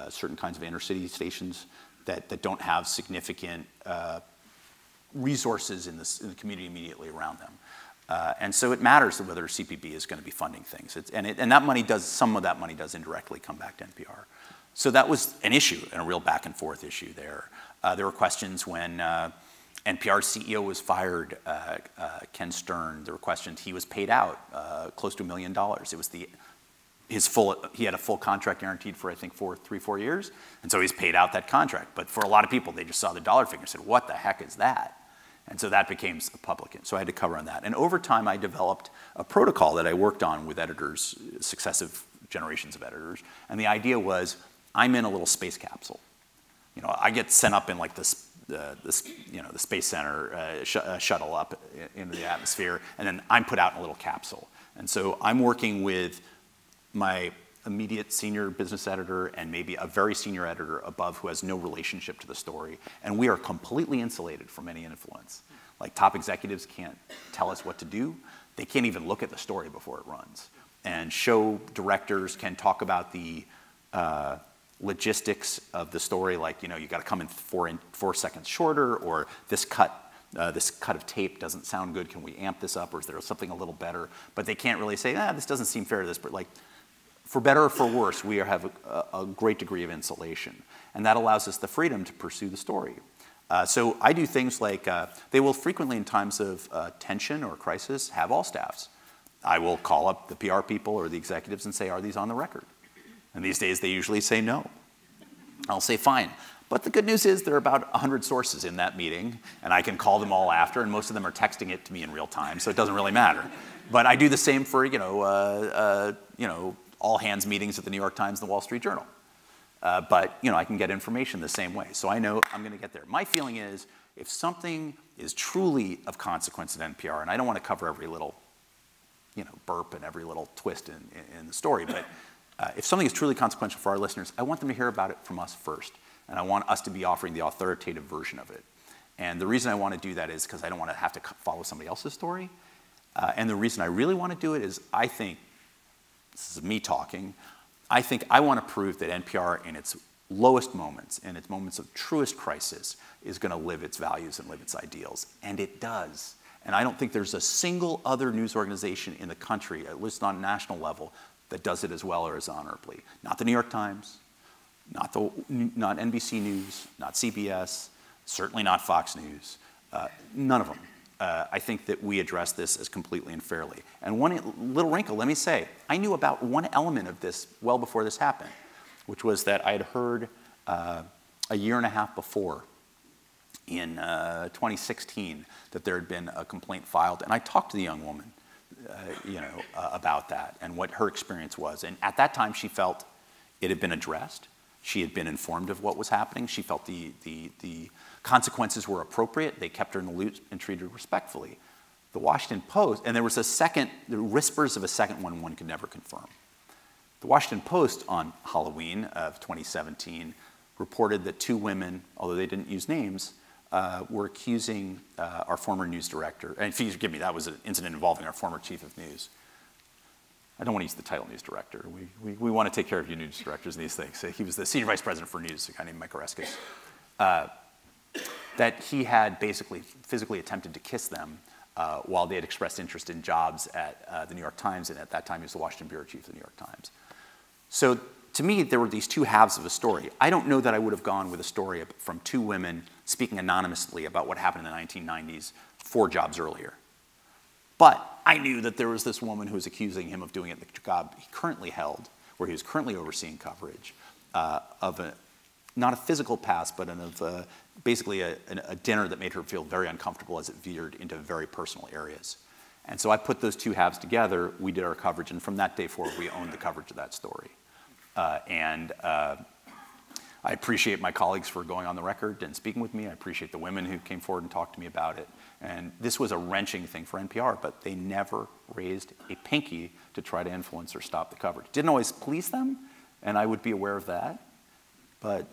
certain kinds of inner city stations that don't have significant resources in the community immediately around them. And so it matters whether CPB is going to be funding things. And that money some of that money does indirectly come back to NPR. So that was an issue, and a real back and forth issue there. There were questions when NPR's CEO was fired, Ken Stern. There were questions, he was paid out close to $1 million. It was he had a full contract guaranteed for, I think, 3-4 years, and so he's paid out that contract. But for a lot of people, they just saw the dollar figure and said, what the heck is that? And so that became public, so I had to cover on that. And over time, I developed a protocol that I worked on with editors, successive generations of editors, and the idea was, I'm in a little space capsule. I get sent up in like the Space Center shuttle up into the atmosphere, and then I'm put out in a little capsule. And so I'm working with my immediate senior business editor and maybe a very senior editor above who has no relationship to the story, and we are completely insulated from any influence. Like, top executives can't tell us what to do. They can't even look at the story before it runs. And show directors can talk about the logistics of the story, like, you got to come in 4 seconds shorter, or this cut of tape doesn't sound good, can we amp this up, or is there something a little better? But they can't really say, this doesn't seem fair to this, but like, for better or for worse, we have a great degree of insulation, and that allows us the freedom to pursue the story. So I do things like, they will frequently, in times of tension or crisis, have all staffs. I will call up the PR people or the executives and say, are these on the record? And these days, they usually say no. I'll say, fine. But the good news is there are about 100 sources in that meeting, and I can call them all after, and most of them are texting it to me in real time, so it doesn't really matter. But I do the same for, all hands meetings at the New York Times and the Wall Street Journal. But I can get information the same way, so I know I'm going to get there. My feeling is, if something is truly of consequence at NPR, and I don't want to cover every little burp and every little twist in the story, but if something is truly consequential for our listeners, I want them to hear about it from us first, and I want us to be offering the authoritative version of it. And the reason I want to do that is because I don't want to have to follow somebody else's story. And the reason I really want to do it is, I think, this is me talking, I think I want to prove that NPR, in its lowest moments, in its moments of truest crisis, is going to live its values and live its ideals. And it does. And I don't think there's a single other news organization in the country, at least on a national level, that does it as well or as honorably. Not the New York Times, not NBC News, not CBS, certainly not Fox News, none of them. I think that we address this as completely and fairly. And one little wrinkle, let me say, I knew about one element of this well before this happened, which was that I had heard a year and a half before, in 2016, that there had been a complaint filed. And I talked to the young woman, about that and what her experience was. And at that time, she felt it had been addressed. She had been informed of what was happening. She felt the consequences were appropriate. They kept her in the loop and treated her respectfully. The Washington Post, and there was the whispers of a second one could never confirm. The Washington Post on Halloween of 2017 reported that 2 women, although they didn't use names, were accusing our former news director, and forgive me, that was an incident involving our former chief of news. I don't want to use the title news director. We want to take care of you news directors and these things. He was the senior vice president for news, a guy named Mike Oreskes, that he had basically physically attempted to kiss them while they had expressed interest in jobs at the New York Times, and at that time he was the Washington bureau chief of the New York Times. So to me, there were these 2 halves of a story. I don't know that I would have gone with a story from 2 women speaking anonymously about what happened in the 1990s 4 jobs earlier. But I knew that there was this woman who was accusing him of doing it in the job he currently held, where he was currently overseeing coverage, of not a physical past, but of basically a dinner that made her feel very uncomfortable as it veered into very personal areas. And so I put those 2 halves together, we did our coverage, and from that day forward, we owned the coverage of that story. I appreciate my colleagues for going on the record and speaking with me. I appreciate the women who came forward and talked to me about it. And this was a wrenching thing for NPR, but they never raised a pinky to try to influence or stop the coverage. Didn't always please them, and I would be aware of that. But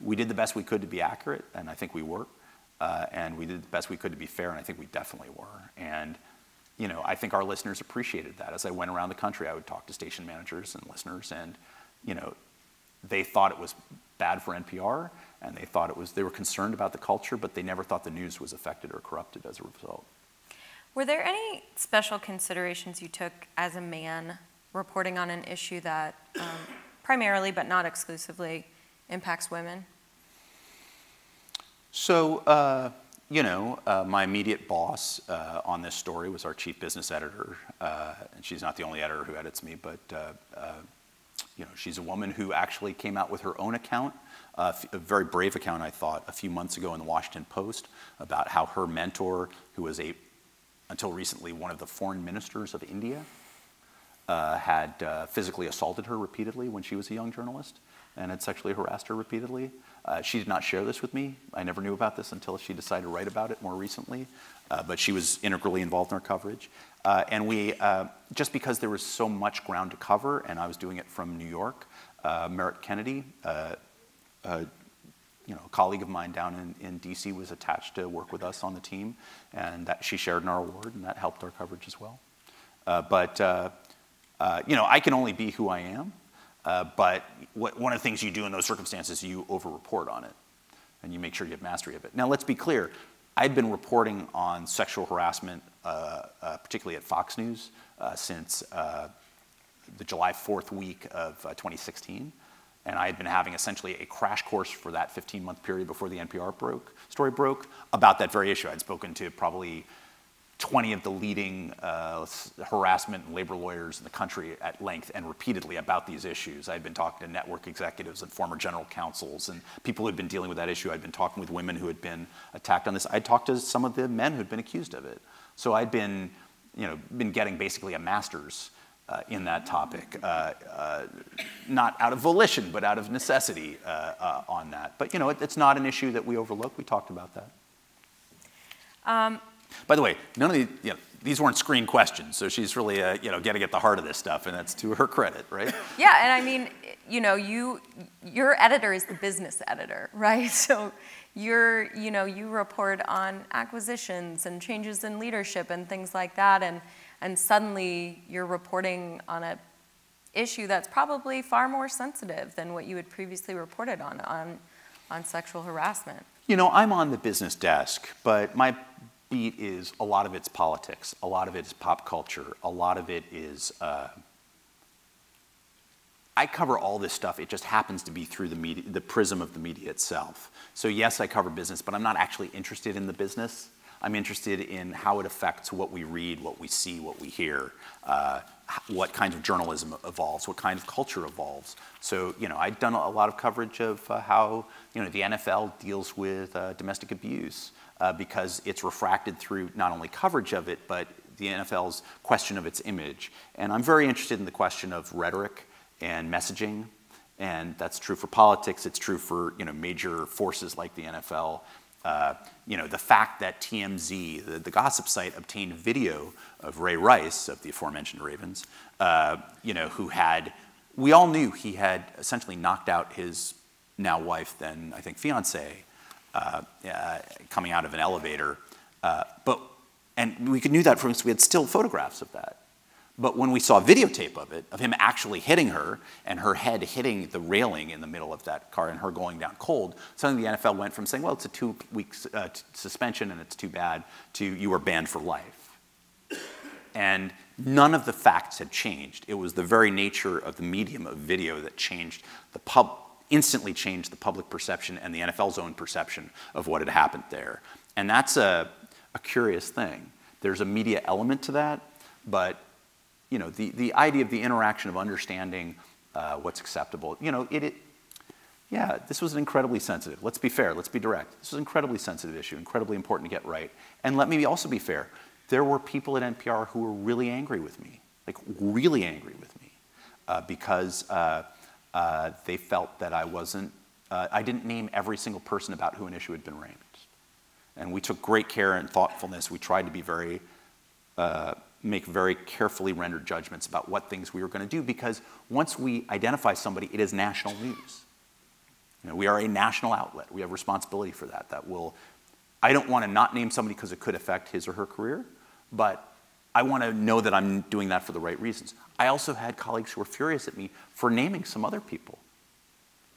we did the best we could to be accurate, and I think we were. And we did the best we could to be fair, and I think we definitely were. And I think our listeners appreciated that. As I went around the country, I would talk to station managers and listeners, and they thought it was bad for NPR, and they were concerned about the culture, but they never thought the news was affected or corrupted as a result. Were there any special considerations you took as a man reporting on an issue that primarily, but not exclusively, impacts women? So, my immediate boss on this story was our chief business editor, and she's not the only editor who edits me, but she's a woman who actually came out with her own account, a very brave account, I thought, a few months ago in the Washington Post about how her mentor, who was until recently one of the foreign ministers of India, had physically assaulted her repeatedly when she was a young journalist and had sexually harassed her repeatedly. She did not share this with me. I never knew about this until she decided to write about it more recently, but she was integrally involved in our coverage. And we, just because there was so much ground to cover, and I was doing it from New York, Merritt Kennedy, a colleague of mine down in DC, was attached to work with us on the team, and that she shared in our award, and that helped our coverage as well. I can only be who I am, but one of the things you do in those circumstances, you over-report on it, and you make sure you have mastery of it. Now, let's be clear. I'd been reporting on sexual harassment, particularly at Fox News, since the July 4th week of 2016. And I had been having essentially a crash course for that 15-month period before the NPR story broke about that very issue. I'd spoken to probably 20 of the leading harassment and labor lawyers in the country at length and repeatedly about these issues. I'd been talking to network executives and former general counsels and people who had been dealing with that issue. I'd been talking with women who had been attacked on this. I'd talked to some of the men who had been accused of it. So I'd been getting basically a master's in that topic, not out of volition, but out of necessity on that. But it's not an issue that we overlook. We talked about that. By the way, none of these weren't screened questions, so she's really getting at the heart of this stuff, and that's to her credit, right? Yeah, and I mean, your editor is the business editor, right? So you report on acquisitions and changes in leadership and things like that, and suddenly you're reporting on an issue that's probably far more sensitive than what you had previously reported on sexual harassment. I'm on the business desk, but my beat is a lot of it's politics, a lot of it is pop culture, a lot of it is, I cover all this stuff, it just happens to be through the media, the prism of the media itself. So yes, I cover business, but I'm not actually interested in the business. I'm interested in how it affects what we read, what we see, what we hear, what kind of journalism evolves, what kind of culture evolves. So, I've done a lot of coverage of how, the NFL deals with domestic abuse because it's refracted through not only coverage of it, but the NFL's question of its image. And I'm very interested in the question of rhetoric and messaging, and that's true for politics, it's true for, major forces like the NFL. The fact that TMZ, the gossip site, obtained video of Ray Rice, of the aforementioned Ravens, who had we all knew he had essentially knocked out his now wife, then I think fiance, coming out of an elevator. And we knew that we had still photographs of that. But when we saw videotape of it, of him actually hitting her and her head hitting the railing in the middle of that car and her going down cold, suddenly the NFL went from saying, well, it's a 2-week suspension and it's too bad, to you are banned for life. And none of the facts had changed. It was the very nature of the medium of video that changed instantly changed the public perception and the NFL's own perception of what had happened there. And that's a curious thing. There's a media element to that, but you know, the idea of the interaction of understanding what's acceptable, you know, yeah, this was incredibly sensitive. Let's be fair, let's be direct. This was an incredibly sensitive issue, incredibly important to get right. And let me also be fair. There were people at NPR who were really angry with me, like really angry with me, because they felt that I didn't name every single person about who an issue had been raised. And we took great care and thoughtfulness. We tried to be make very carefully rendered judgments about what things we were going to do, because once we identify somebody, it is national news. You know, we are a national outlet. We have responsibility for that. I don't want to not name somebody because it could affect his or her career, but I want to know that I'm doing that for the right reasons. I also had colleagues who were furious at me for naming some other people,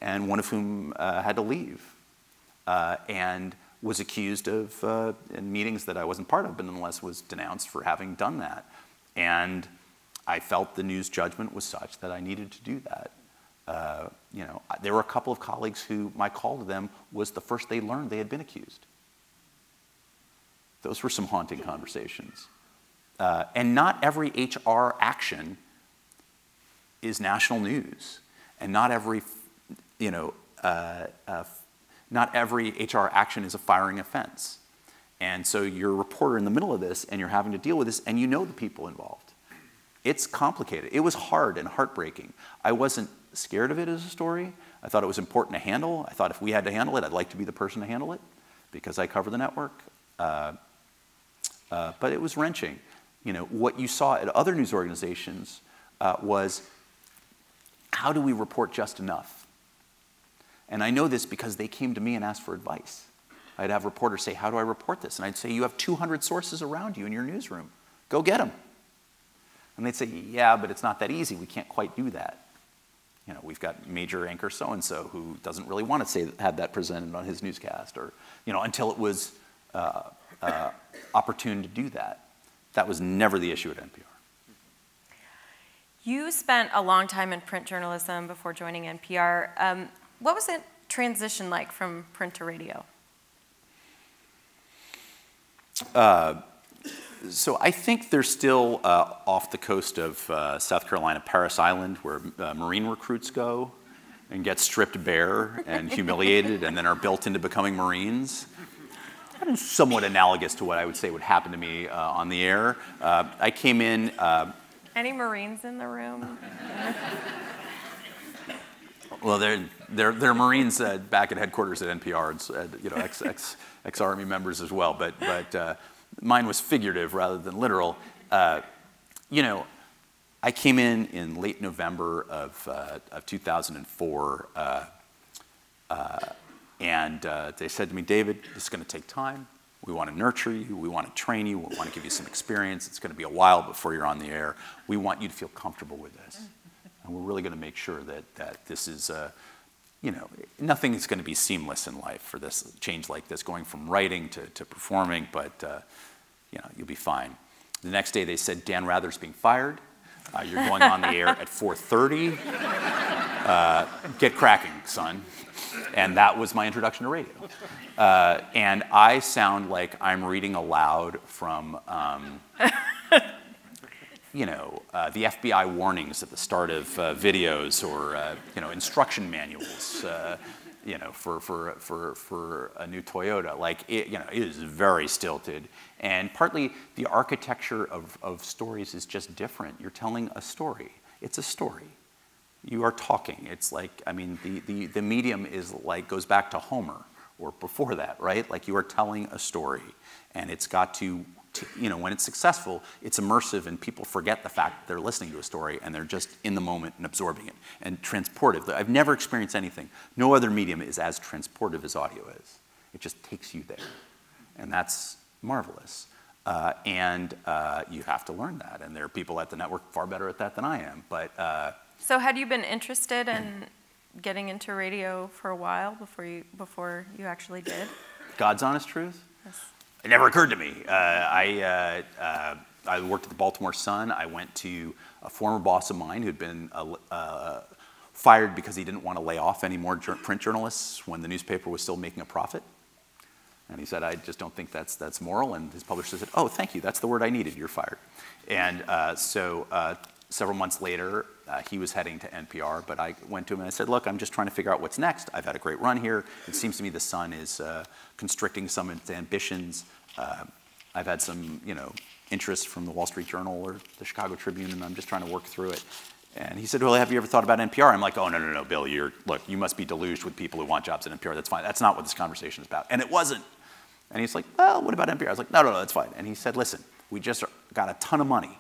and one of whom had to leave and was accused of, in meetings that I wasn't part of, but nonetheless was denounced for having done that. And I felt the news judgment was such that I needed to do that. You know, there were a couple of colleagues who my call to them was the first they learned they had been accused. Those were some haunting conversations. And not every HR action is national news. And not every, you know, not every HR action is a firing offense. And so you're a reporter in the middle of this and you're having to deal with this and you know the people involved. It's complicated. It was hard and heartbreaking. I wasn't scared of it as a story. I thought it was important to handle. I thought if we had to handle it, I'd like to be the person to handle it because I cover the network. But it was wrenching. You know, what you saw at other news organizations was, how do we report just enough? And I know this because they came to me and asked for advice. I'd have reporters say, how do I report this? And I'd say, you have 200 sources around you in your newsroom. Go get them. And they'd say, yeah, but it's not that easy. We can't quite do that. You know, we've got major anchor so-and-so who doesn't really want to have that presented on his newscast, or, you know, until it was opportune to do that. That was never the issue at NPR. You spent a long time in print journalism before joining NPR. What was the transition like from print to radio? So I think they're still off the coast of South Carolina, Parris Island, where Marine recruits go and get stripped bare and humiliated and then are built into becoming Marines. That is somewhat analogous to what I would say would happen to me on the air. I came in... Any Marines in the room? Well, they're Marines back at headquarters at NPR, and you know, ex-Army members as well. But mine was figurative rather than literal. You know, I came in late November of 2004, and they said to me, David, this is going to take time. We want to nurture you. We want to train you. We want to give you some experience. It's going to be a while before you're on the air. We want you to feel comfortable with this. And we're really going to make sure that this is, you know, nothing is going to be seamless in life for this change like this, going from writing to performing, but, you know, you'll be fine. The next day they said, Dan Rather's being fired. You're going on the air at 4:30. Get cracking, son. And that was my introduction to radio. And I sound like I'm reading aloud from... you know, the FBI warnings at the start of videos, or you know, instruction manuals, you know, for a new Toyota. Like, you know, it is very stilted, and partly the architecture of stories is just different. You're telling a story. It's a story. You are talking. It's like, I mean, the medium is like, goes back to Homer or before that, right? Like, you are telling a story, and it's got to when it's successful, it's immersive and people forget the fact that they're listening to a story and they're just in the moment and absorbing it and transportive. I've never experienced anything. No other medium is as transportive as audio is. It just takes you there. And that's marvelous. And you have to learn that. And there are people at the network far better at that than I am. But so had you been interested in getting into radio for a while before you actually did? God's honest truth? Yes. It never occurred to me. I worked at the Baltimore Sun. I went to a former boss of mine who'd been fired because he didn't want to lay off any more print journalists when the newspaper was still making a profit. And he said, I just don't think that's moral. And his publisher said, oh, thank you. That's the word I needed. You're fired. And so several months later, he was heading to NPR. But I went to him and I said, look, I'm just trying to figure out what's next. I've had a great run here. It seems to me the Sun is constricting some of its ambitions. I've had some, interest from the Wall Street Journal or the Chicago Tribune, and I'm just trying to work through it. And he said, well, have you ever thought about NPR? I'm like, oh, no, Bill, look, you must be deluged with people who want jobs at NPR. That's fine. That's not what this conversation is about. And it wasn't. And he's like, well, what about NPR? I was like, no, that's fine. And he said, listen, we just got a ton of money.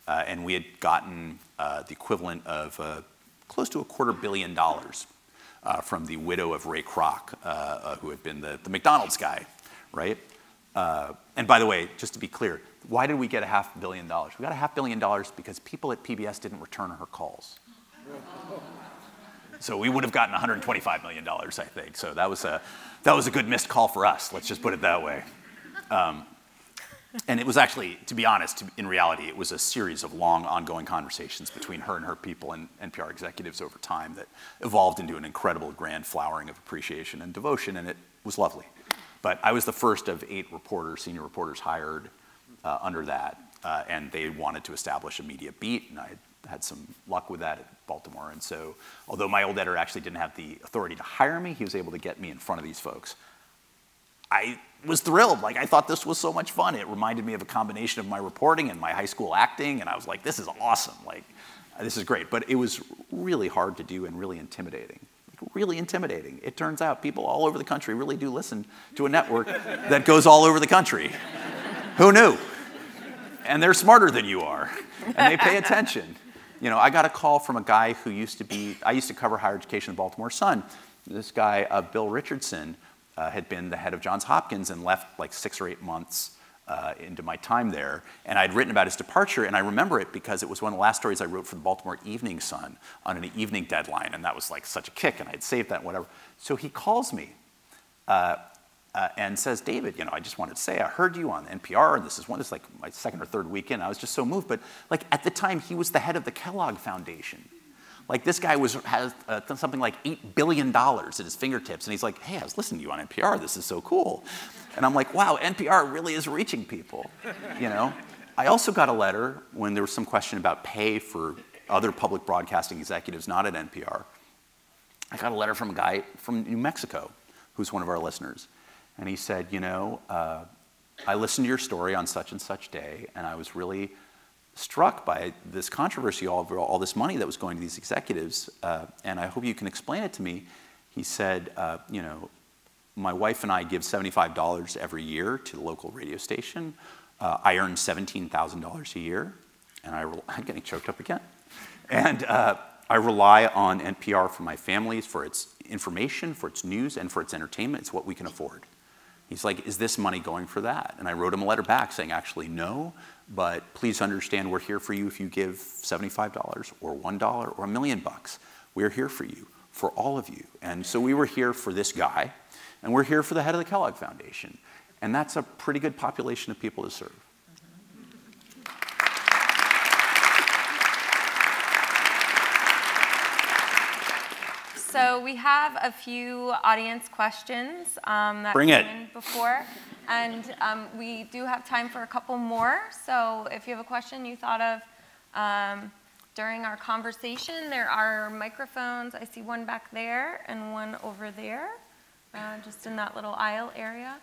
And we had gotten the equivalent of close to $250 million from the widow of Ray Kroc, who had been the McDonald's guy, right? And by the way, just to be clear, why did we get $500 million? We got $500 million because people at PBS didn't return her calls. So we would have gotten $125 million, I think. So that was a good missed call for us. Let's just put it that way. And it was actually, to be honest, in reality, it was a series of long, ongoing conversations between her and her people and NPR executives over time that evolved into an incredible grand flowering of appreciation and devotion, and it was lovely. But I was the first of 8 senior reporters hired under that, and they wanted to establish a media beat, and I had some luck with that at Baltimore. And so, although my old editor actually didn't have the authority to hire me, he was able to get me in front of these folks. I was thrilled. I thought this was so much fun. It reminded me of a combination of my reporting and my high school acting, and I was like, this is awesome. This is great. But it was really hard to do and really intimidating. Really intimidating. It turns out people all over the country really do listen to a network that goes all over the country. Who knew? And they're smarter than you are, and they pay attention. I got a call from a guy who I used to cover higher education at the Baltimore Sun. This guy, Bill Richardson, had been the head of Johns Hopkins and left 6 or 8 months into my time there. And I'd written about his departure, and I remember it because it was one of the last stories I wrote for the Baltimore Evening Sun on an evening deadline, and that was such a kick, and I'd saved that and whatever. So he calls me and says, David, I just wanted to say, I heard you on NPR, and this is my second or third weekend. I was just so moved. But at the time, he was the head of the Kellogg Foundation. This guy has something like $8 billion at his fingertips, and he's like, hey, I was listening to you on NPR. This is so cool. And I'm like, wow, NPR really is reaching people. I also got a letter when there was some question about pay for other public broadcasting executives not at NPR. I got a letter from a guy from New Mexico who's one of our listeners. And he said, I listened to your story on such and such day, and I was really struck by this controversy over all this money that was going to these executives, and I hope you can explain it to me. He said, my wife and I give $75 every year to the local radio station. I earn $17,000 a year, and I'm getting choked up again. And I rely on NPR for my family, for its information, for its news, and for its entertainment. It's what we can afford. He's like, is this money going for that? And I wrote him a letter back saying, actually, no, but please understand we're here for you if you give $75 or $1 or $1 million. We're here for you, for all of you. And so we were here for this guy, and we're here for the head of the Kellogg Foundation. And that's a pretty good population of people to serve. So we have a few audience questions that Bring came it. in before, and we do have time for a couple more. So if you have a question you thought of during our conversation, there are microphones. I see one back there and one over there, just in that little aisle area.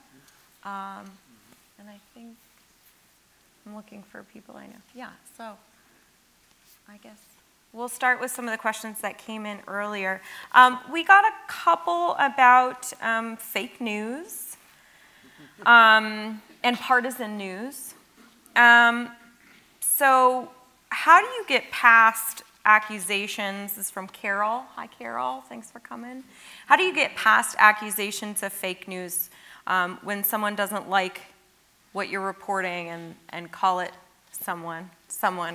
And I think I'm looking for people I know. Yeah, so I guess we'll start with some of the questions that came in earlier. We got a couple about fake news and partisan news. So how do you get past accusations? This is from Carol. Hi, Carol. Thanks for coming. How do you get past accusations of fake news when someone doesn't like what you're reporting and call it someone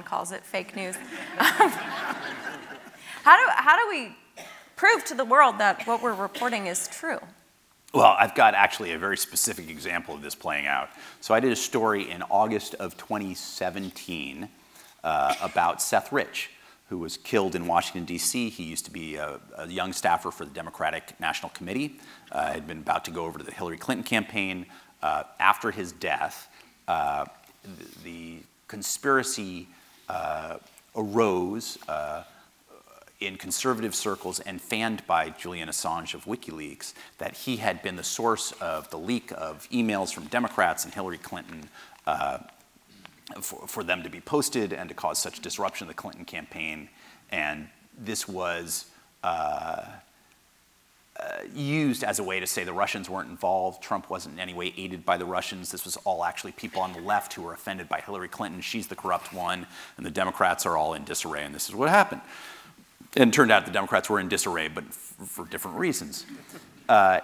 calls it fake news? How do we prove to the world that what we're reporting is true? Well, I've got actually a very specific example of this playing out. So I did a story in August of 2017 about Seth Rich, who was killed in Washington, D.C. He used to be a young staffer for the Democratic National Committee, had been about to go over to the Hillary Clinton campaign. After his death, the conspiracy arose in conservative circles and fanned by Julian Assange of WikiLeaks that he had been the source of the leak of emails from Democrats and Hillary Clinton for them to be posted and to cause such disruption of the Clinton campaign. And this was used as a way to say the Russians weren't involved. Trump wasn't in any way aided by the Russians. This was all actually people on the left who were offended by Hillary Clinton. She's the corrupt one, and the Democrats are all in disarray, and this is what happened. And it turned out the Democrats were in disarray, but for different reasons. I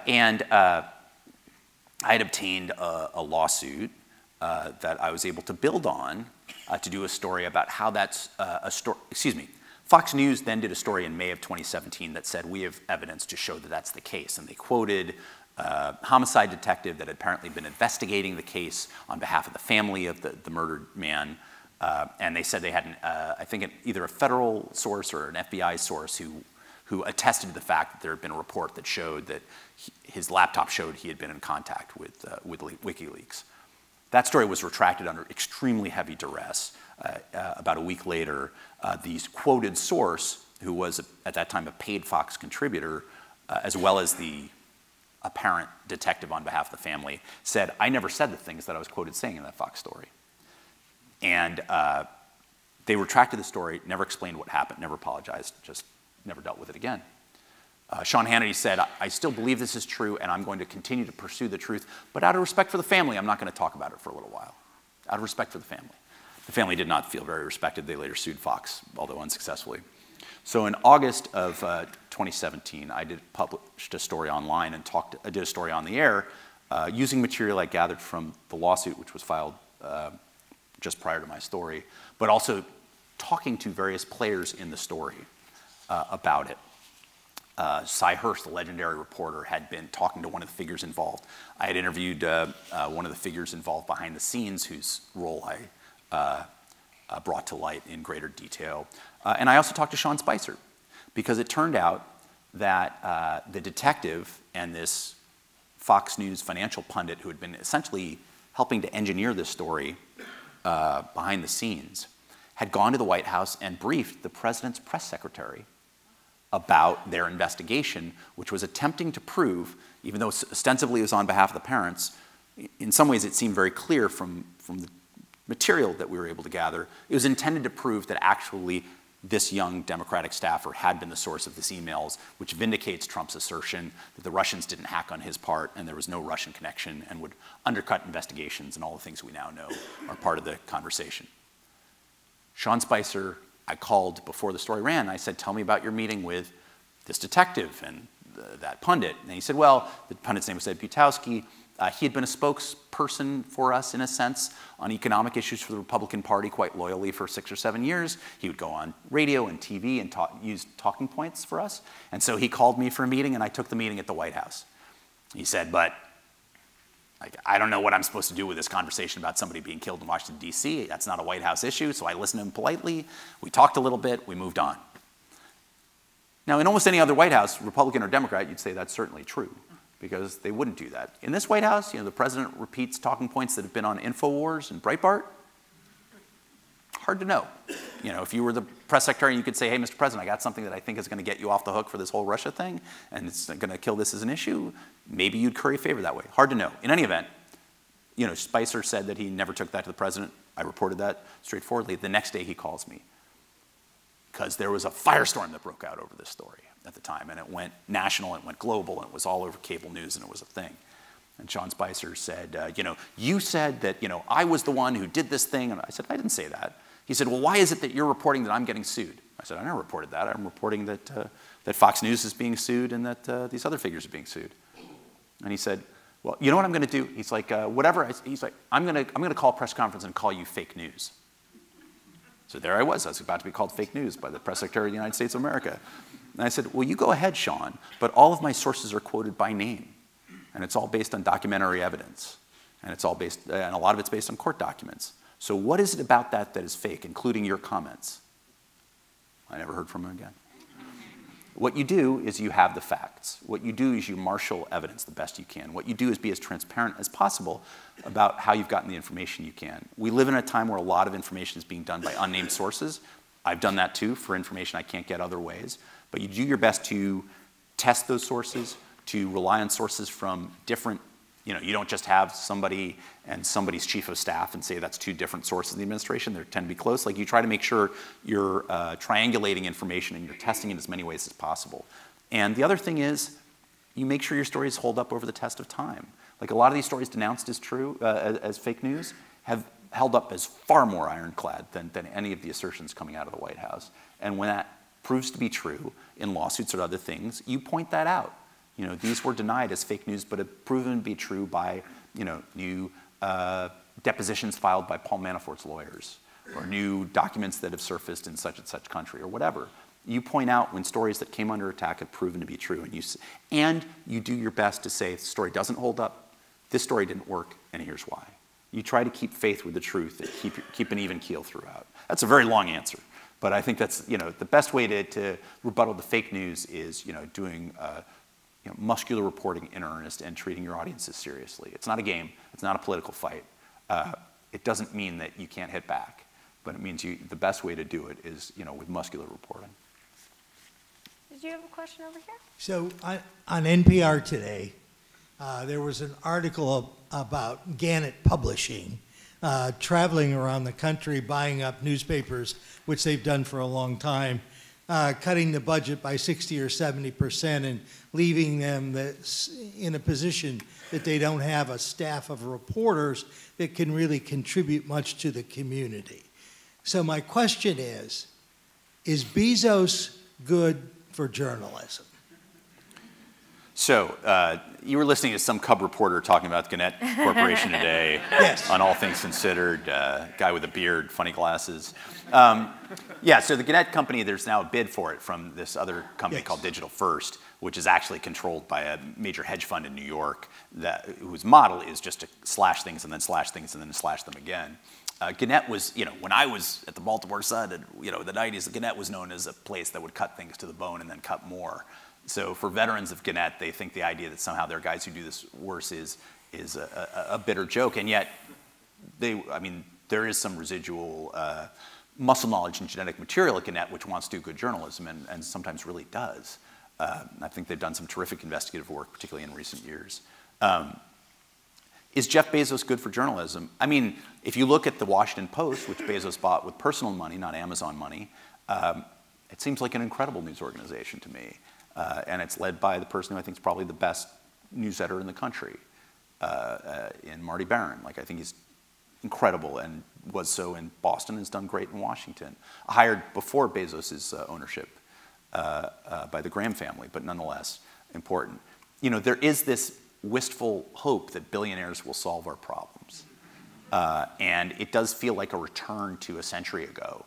had obtained a lawsuit that I was able to build on to do a story about how that's Fox News then did a story in May of 2017 that said, we have evidence to show that that's the case. And they quoted a homicide detective that had apparently been investigating the case on behalf of the family of the murdered man. And they said they had, I think, either a federal source or an FBI source who attested to the fact that there had been a report that showed that his laptop showed he had been in contact with WikiLeaks. That story was retracted under extremely heavy duress. About a week later, the quoted source, who was at that time a paid Fox contributor, as well as the apparent detective on behalf of the family, said, I never said the things that I was quoted saying in that Fox story. And they retracted the story, never explained what happened, never apologized, just never dealt with it again. Sean Hannity said, I still believe this is true, and I'm going to continue to pursue the truth, but out of respect for the family, I'm not going to talk about it for a little while. Out of respect for the family. The family did not feel very respected. They later sued Fox, although unsuccessfully. So in August of 2017, I published a story online and did a story on the air using material I gathered from the lawsuit, which was filed just prior to my story, but also talking to various players in the story about it. Cy Hurst, the legendary reporter, had been talking to one of the figures involved. I had interviewed one of the figures involved behind the scenes, whose role I brought to light in greater detail. And I also talked to Sean Spicer, because it turned out that the detective and this Fox News financial pundit who had been essentially helping to engineer this story behind the scenes had gone to the White House and briefed the president's press secretary about their investigation, which was attempting to prove, even though ostensibly it was on behalf of the parents, in some ways it seemed very clear from the material that we were able to gather, it was intended to prove that actually this young Democratic staffer had been the source of these emails, which vindicates Trump's assertion that the Russians didn't hack on his part and there was no Russian connection and would undercut investigations and all the things we now know are part of the conversation. Sean Spicer, I called before the story ran. I said, tell me about your meeting with this detective and that pundit. And he said, well, the pundit's name was Ed Butowski. He had been a spokesperson for us, in a sense, on economic issues for the Republican Party quite loyally for 6 or 7 years. He would go on radio and TV and use talking points for us. And so he called me for a meeting, and I took the meeting at the White House. He said, but I don't know what I'm supposed to do with this conversation about somebody being killed in Washington, D.C. That's not a White House issue, so I listened to him politely. We talked a little bit. We moved on. Now, in almost any other White House, Republican or Democrat, you'd say that's certainly true, because they wouldn't do that. In this White House, the president repeats talking points that have been on InfoWars and Breitbart. Hard to know. If you were the press secretary, you could say, hey, Mr. President, I got something that I think is going to get you off the hook for this whole Russia thing, and it's going to kill this as an issue. Maybe you'd curry favor that way. Hard to know. In any event, Spicer said that he never took that to the president. I reported that straightforwardly. The next day he calls me, because there was a firestorm that broke out over this story at the time, and it went national, it went global, and it was all over cable news, and it was a thing. And Sean Spicer said, you said that, I was the one who did this thing. And I said, I didn't say that. He said, well, why is it that you're reporting that I'm getting sued? I said, I never reported that. I'm reporting that Fox News is being sued and that these other figures are being sued. And he said, well, you know what I'm going to do? He's like, whatever. He's like, I'm going to call a press conference and call you fake news. So there I was about to be called fake news by the press secretary of the United States of America. And I said, well, you go ahead, Sean, but all of my sources are quoted by name. And it's all based on documentary evidence. And it's all based, and a lot of it's based on court documents. So what is it about that is fake, including your comments? I never heard from him again. What you do is you have the facts. What you do is you marshal evidence the best you can. What you do is be as transparent as possible about how you've gotten the information you can. We live in a time where a lot of information is being done by unnamed sources. I've done that too for information I can't get other ways. But you do your best to test those sources, to rely on sources from different, you don't just have somebody and somebody's chief of staff and say that's two different sources in the administration. They tend to be close. Like you try to make sure you're triangulating information and you're testing it in as many ways as possible. And the other thing is you make sure your stories hold up over the test of time. Like a lot of these stories denounced as true, as fake news, have held up as far more ironclad than any of the assertions coming out of the White House. And when that proves to be true in lawsuits or other things, you point that out. These were denied as fake news, but have proven to be true by, new depositions filed by Paul Manafort's lawyers, or new documents that have surfaced in such and such country, or whatever. You point out when stories that came under attack have proven to be true, and you do your best to say, the story doesn't hold up, this story didn't work, and here's why. You try to keep faith with the truth and keep an even keel throughout. That's a very long answer, but I think that's, the best way to rebuttal the fake news is, doing muscular reporting in earnest and treating your audiences seriously. It's not a game. It's not a political fight. It doesn't mean that you can't hit back, but it means the best way to do it is, with muscular reporting. Did you have a question over here? So on NPR today, there was an article about Gannett Publishing traveling around the country buying up newspapers, which they've done for a long time, cutting the budget by 60 or 70% and leaving them in a position that they don't have a staff of reporters that can really contribute much to the community. So my question is Bezos good for journalism? So you were listening to some Cub reporter talking about Gannett Corporation today. Yes. On All Things Considered, guy with a beard, funny glasses. Yeah, so the Gannett company, there's now a bid for it from this other company called Digital First, which is actually controlled by a major hedge fund in New York whose model is just to slash things and then slash things and then slash them again. Gannett was, when I was at the Baltimore Sun in, the 90s, Gannett was known as a place that would cut things to the bone and then cut more. So for veterans of Gannett, they think the idea that somehow there are guys who do this worse is a bitter joke. And yet, there is some residual muscle knowledge and genetic material at Gannett which wants to do good journalism and sometimes really does. I think they've done some terrific investigative work, particularly in recent years. Is Jeff Bezos good for journalism? I mean, if you look at the Washington Post, which Bezos bought with personal money, not Amazon money, it seems like an incredible news organization to me. And it's led by the person who I think is probably the best news editor in the country, in Marty Barron. Like, I think he's incredible and was so in Boston and has done great in Washington. Hired before Bezos' ownership by the Graham family, but nonetheless important. There is this wistful hope that billionaires will solve our problems. And it does feel like a return to a century ago,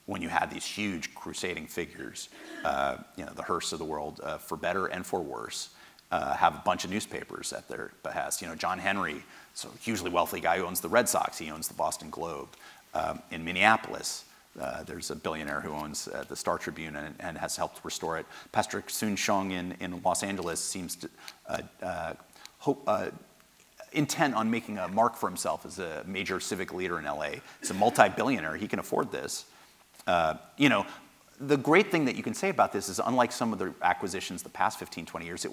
when you had these huge crusading figures, the Hearsts of the world, for better and for worse, have a bunch of newspapers at their behest. John Henry, so a hugely wealthy guy who owns the Red Sox, he owns the Boston Globe. In Minneapolis, there's a billionaire who owns the Star Tribune and has helped restore it. Pastor Soon-Shiong in Los Angeles seems to intent on making a mark for himself as a major civic leader in LA. He's a multi-billionaire, he can afford this. The great thing that you can say about this is, unlike some of the acquisitions the past 15, 20 years,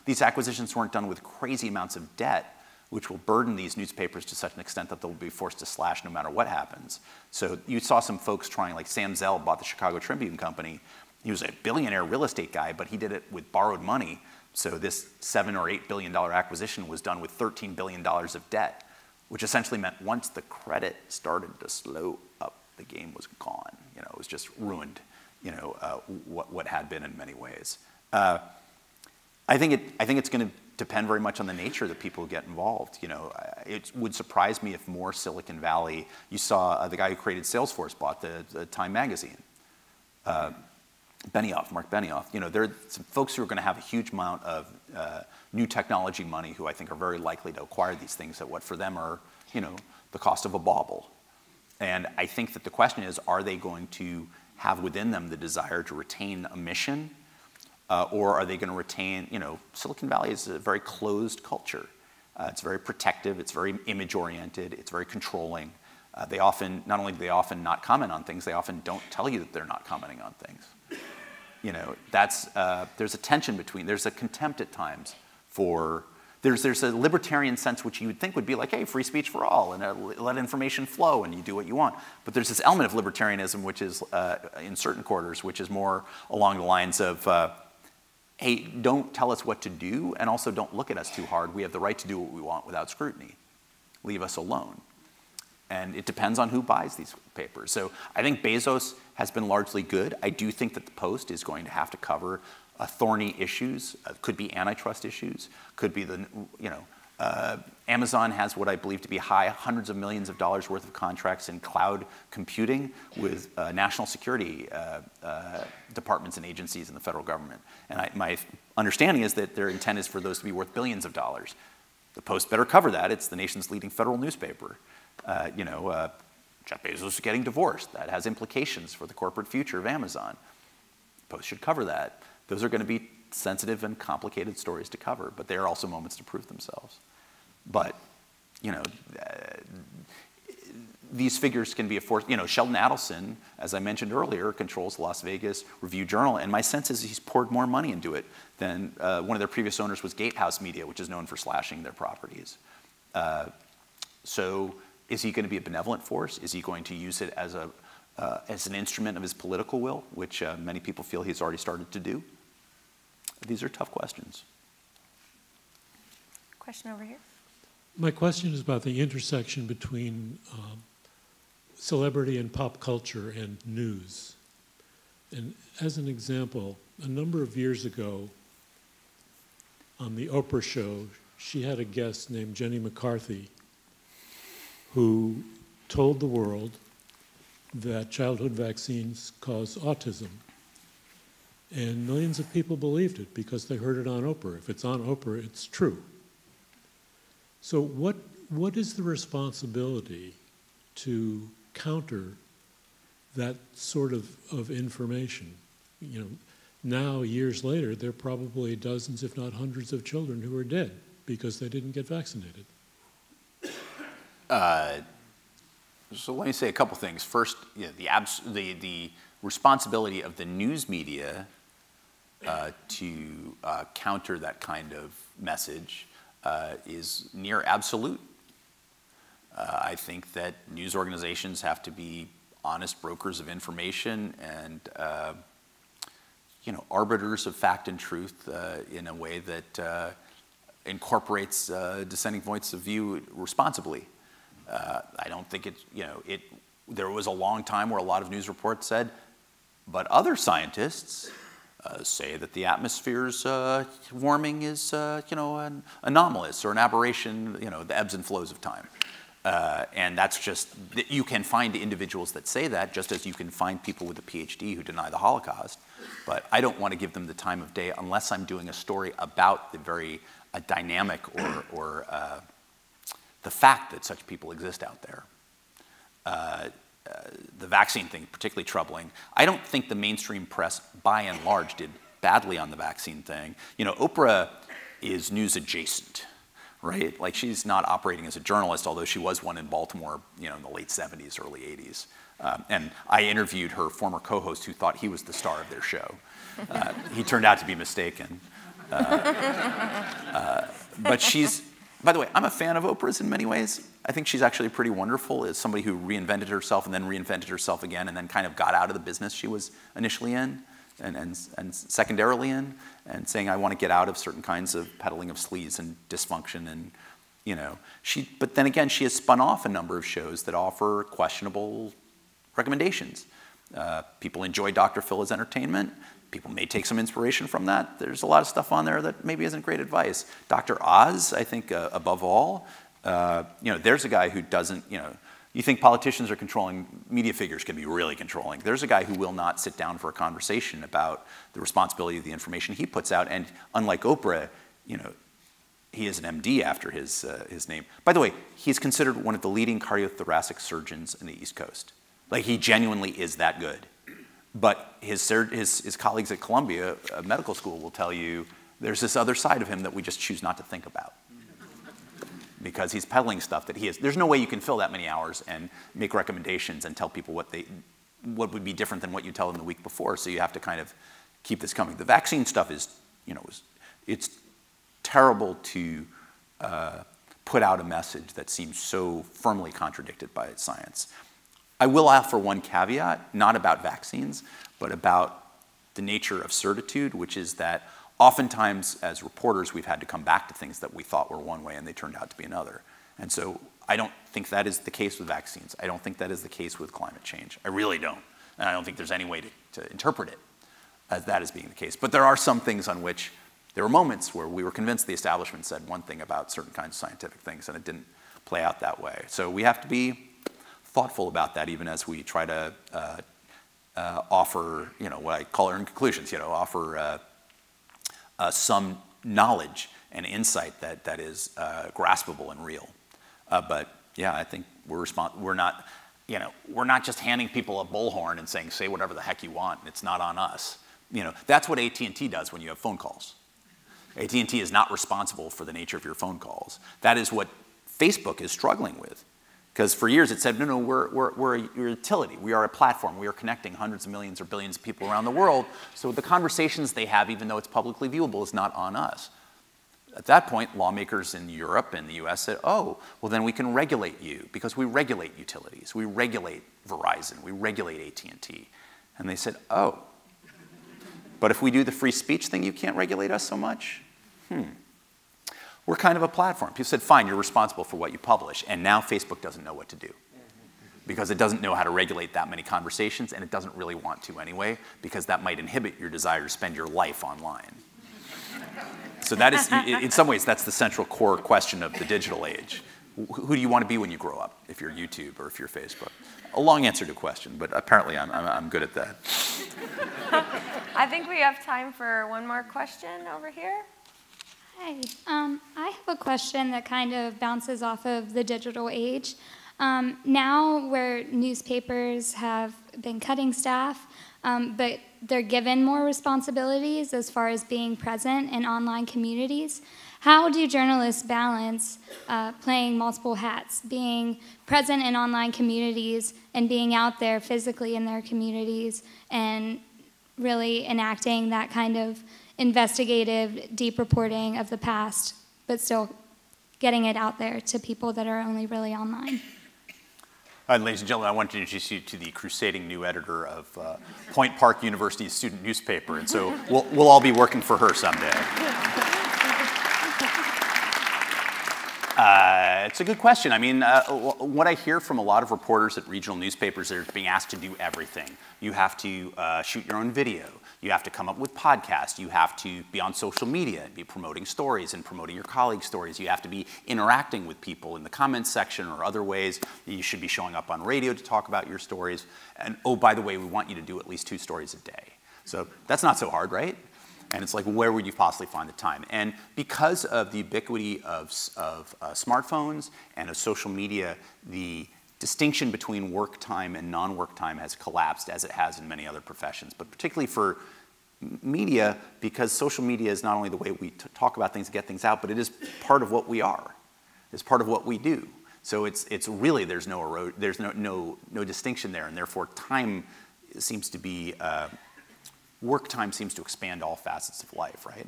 these acquisitions weren't done with crazy amounts of debt, which will burden these newspapers to such an extent that they'll be forced to slash no matter what happens. So you saw some folks trying, like Sam Zell bought the Chicago Tribune Company. He was a billionaire real estate guy, but he did it with borrowed money. So this $7 or $8 billion acquisition was done with $13 billion of debt, which essentially meant once the credit started to slow up, the game was gone. You know, it was just ruined. You know, what had been in many ways. I think it's going to depend very much on the nature of the people who get involved. You know, it would surprise me if more Silicon Valley. You saw the guy who created Salesforce bought the Time magazine. Mark Benioff. You know, there are some folks who are going to have a huge amount of new technology money who I think are very likely to acquire these things at what for them are, you know, the cost of a bauble. And I think that the question is, are they going to have within them the desire to retain a mission, or are they going to retain, you know, Silicon Valley is a very closed culture. It's very protective, it's very image-oriented, it's very controlling. They often, not only do they often not comment on things, they often don't tell you that they're not commenting on things. You know, there's a tension between, there's a contempt at times for, there's a libertarian sense which you would think would be like, hey, free speech for all, and let information flow, and you do what you want. But there's this element of libertarianism which is, in certain quarters, which is more along the lines of, hey, don't tell us what to do, and also don't look at us too hard. We have the right to do what we want without scrutiny. Leave us alone. And it depends on who buys these papers. So I think Bezos has been largely good. I do think that the Post is going to have to cover thorny issues. Could be antitrust issues. Could be the, you know, Amazon has what I believe to be hundreds of millions of dollars worth of contracts in cloud computing with national security departments and agencies in the federal government. And my understanding is that their intent is for those to be worth billions of dollars. The Post better cover that. It's the nation's leading federal newspaper. You know, Jeff Bezos is getting divorced. That has implications for the corporate future of Amazon. Post should cover that. Those are going to be sensitive and complicated stories to cover, but they are also moments to prove themselves. But, you know, these figures can be a force. You know, Sheldon Adelson, as I mentioned earlier, controls the Las Vegas Review-Journal, and my sense is he's poured more money into it than one of their previous owners was Gatehouse Media, which is known for slashing their properties. So is he going to be a benevolent force? Is he going to use it as an instrument of his political will, which many people feel he's already started to do? These are tough questions. Question over here. My question is about the intersection between celebrity and pop culture and news. And as an example, a number of years ago on the Oprah show, she had a guest named Jenny McCarthy who told the world that childhood vaccines cause autism. And millions of people believed it because they heard it on Oprah. If it's on Oprah, it's true. So what is the responsibility to counter that sort of information? You know, now, years later, there are probably dozens, if not hundreds, of children who are dead because they didn't get vaccinated. So let me say a couple things. First, you know, the responsibility of the news media to counter that kind of message is near absolute. I think that news organizations have to be honest brokers of information and you know, arbiters of fact and truth in a way that incorporates dissenting points of view responsibly. I don't think it's, you know, there was a long time where a lot of news reports said, but other scientists say that the atmosphere's warming is, you know, an anomalous or an aberration, you know, the ebbs and flows of time. And that's just, you can find individuals that say that, just as you can find people with a PhD who deny the Holocaust. But I don't want to give them the time of day unless I'm doing a story about the very dynamic or the fact that such people exist out there. The vaccine thing, particularly troubling. I don't think the mainstream press, by and large, did badly on the vaccine thing. You know, Oprah is news adjacent, right? Like, she's not operating as a journalist, although she was one in Baltimore, you know, in the late 70s, early 80s. And I interviewed her former co-host who thought he was the star of their show. He turned out to be mistaken. But she's, by the way, I'm a fan of Oprah's in many ways. I think she's actually pretty wonderful as somebody who reinvented herself and then reinvented herself again and then kind of got out of the business she was initially in. and secondarily in, and saying I want to get out of certain kinds of peddling of sleaze and dysfunction, and but then again, she has spun off a number of shows that offer questionable recommendations. People enjoy Dr. Phil as entertainment. People may take some inspiration from that. There's a lot of stuff on there that maybe isn't great advice. Dr. Oz, I think, above all, there's a guy who doesn't, you think politicians are controlling, media figures can be really controlling. There's a guy who will not sit down for a conversation about the responsibility of the information he puts out, and unlike Oprah, he is an MD after his name. By the way, he's considered one of the leading cardiothoracic surgeons in the East Coast. Like, he genuinely is that good. But his colleagues at Columbia Medical School will tell you there's this other side of him that we just choose not to think about. Because he's peddling stuff that he is. There's no way you can fill that many hours and make recommendations and tell people what would be different than what you tell them the week before. So you have to kind of keep this coming. The vaccine stuff is, it's terrible to put out a message that seems so firmly contradicted by science. I will offer one caveat, not about vaccines, but about the nature of certitude, which is that oftentimes as reporters we've had to come back to things that we thought were one way and they turned out to be another. And so I don't think that is the case with vaccines. I don't think that is the case with climate change. I really don't. And I don't think there's any way to interpret it as that as being the case. But there are some things on which there were moments where we were convinced the establishment said one thing about certain kinds of scientific things and it didn't play out that way. So we have to be thoughtful about that even as we try to offer, what I call earned conclusions, offer some knowledge and insight that is graspable and real. But yeah, I think we're not just handing people a bullhorn and saying, say whatever the heck you want, and it's not on us. That's what AT&T does when you have phone calls. AT&T is not responsible for the nature of your phone calls. That is what Facebook is struggling with. Because for years it said, no, we're a utility. We are a platform. We are connecting hundreds of millions or billions of people around the world. So the conversations they have, even though it's publicly viewable, is not on us. At that point, lawmakers in Europe and the US said, oh, well then we can regulate you because we regulate utilities. We regulate Verizon. We regulate AT&T. And they said, oh, but if we do the free speech thing, you can't regulate us so much? We're kind of a platform. People said, fine, you're responsible for what you publish. And now Facebook doesn't know what to do because it doesn't know how to regulate that many conversations, and it doesn't really want to anyway, because that might inhibit your desire to spend your life online. So that is, in some ways, that's the central core question of the digital age. Who do you want to be when you grow up, if you're YouTube or if you're Facebook? A long answer to a question, but apparently I'm good at that. I think we have time for one more question over here. Hi, I have a question that kind of bounces off of the digital age. Now where newspapers have been cutting staff, but they're given more responsibilities as far as being present in online communities, how do journalists balance playing multiple hats, being present in online communities and being out there physically in their communities and really enacting that kind of investigative, deep reporting of the past, but still getting it out there to people that are only really online? Ladies and gentlemen, I want to introduce you to the crusading new editor of Point Park University's student newspaper, and so we'll all be working for her someday. It's a good question. I mean, what I hear from a lot of reporters at regional newspapers, they're being asked to do everything. You have to shoot your own video. You have to come up with podcasts. You have to be on social media and be promoting stories and promoting your colleagues' stories. You have to be interacting with people in the comments section or other ways. You should be showing up on radio to talk about your stories. And oh, by the way, we want you to do at least 2 stories a day. So that's not so hard, right? And it's like, where would you possibly find the time? And because of the ubiquity of smartphones and of social media, the distinction between work time and non-work time has collapsed, as it has in many other professions. But particularly for media, because social media is not only the way we talk about things and get things out, but it is part of what we are. It's part of what we do. So it's really, there's no distinction there, and therefore time seems to be, work time seems to expand all facets of life, right?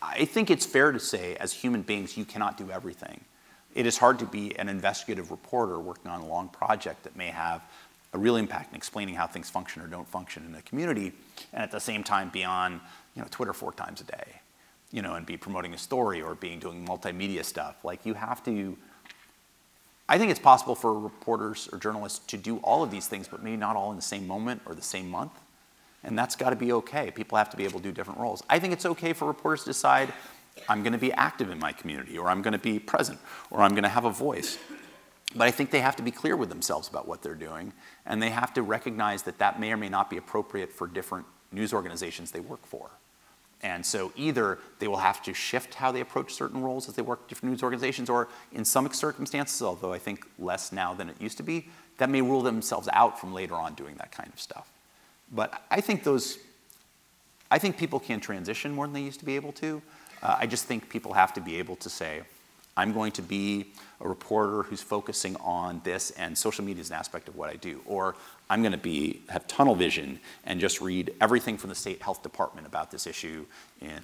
I think it's fair to say, as human beings, you cannot do everything. It is hard to be an investigative reporter working on a long project that may have a real impact in explaining how things function or don't function in the community, and at the same time be on Twitter 4 times a day, and be promoting a story or doing multimedia stuff. Like, you have to, I think it's possible for reporters or journalists to do all of these things, but maybe not all in the same moment or the same month. And that's got to be okay. People have to be able to do different roles. I think it's okay for reporters to decide, I'm going to be active in my community, or I'm going to be present, or I'm going to have a voice. But I think they have to be clear with themselves about what they're doing, and they have to recognize that that may or may not be appropriate for different news organizations they work for. And so either they will have to shift how they approach certain roles as they work with different news organizations, or in some circumstances, although I think less now than it used to be, that may rule themselves out from later on doing that kind of stuff. But I think people can transition more than they used to be able to. I just think people have to be able to say, I'm going to be a reporter who's focusing on this, and social media is an aspect of what I do. Or I'm going to have tunnel vision and just read everything from the state health department about this issue in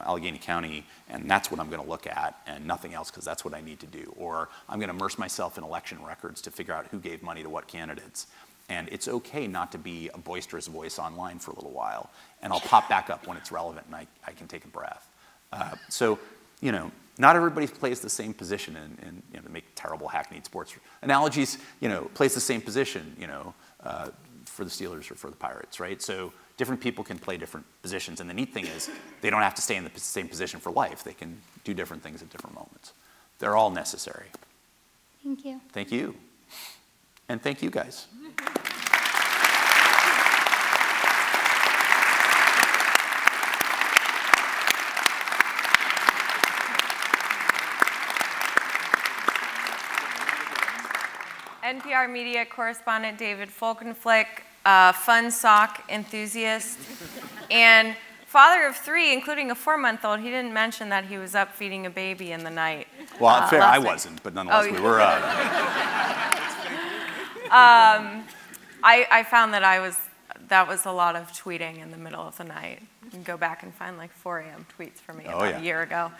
Allegheny County, and that's what I'm going to look at and nothing else, because that's what I need to do. Or I'm going to immerse myself in election records to figure out who gave money to what candidates. And it's okay not to be a boisterous voice online for a little while. And I'll pop back up when it's relevant and I can take a breath. So, not everybody plays the same position, and to make terrible hackneyed sports analogies, plays the same position, for the Steelers or for the Pirates, right? So different people can play different positions, and the neat thing is they don't have to stay in the same position for life. They can do different things at different moments. They're all necessary. Thank you. Thank you. And thank you guys. NPR Media Correspondent David Folkenflik, fun sock enthusiast, and father of 3, including a 4-month-old. He didn't mention that he was up feeding a baby in the night. Well, fair, I wasn't, but nonetheless, we were. I found that was a lot of tweeting in the middle of the night. You can go back and find like 4 a.m. tweets from me about a year ago.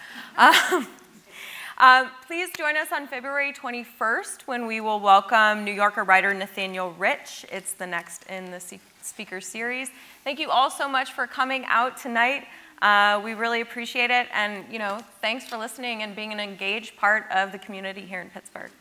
Please join us on February 21st when we will welcome New Yorker writer Nathaniel Rich. It's the next in the speaker series. Thank you all so much for coming out tonight. We really appreciate it. And, thanks for listening and being an engaged part of the community here in Pittsburgh.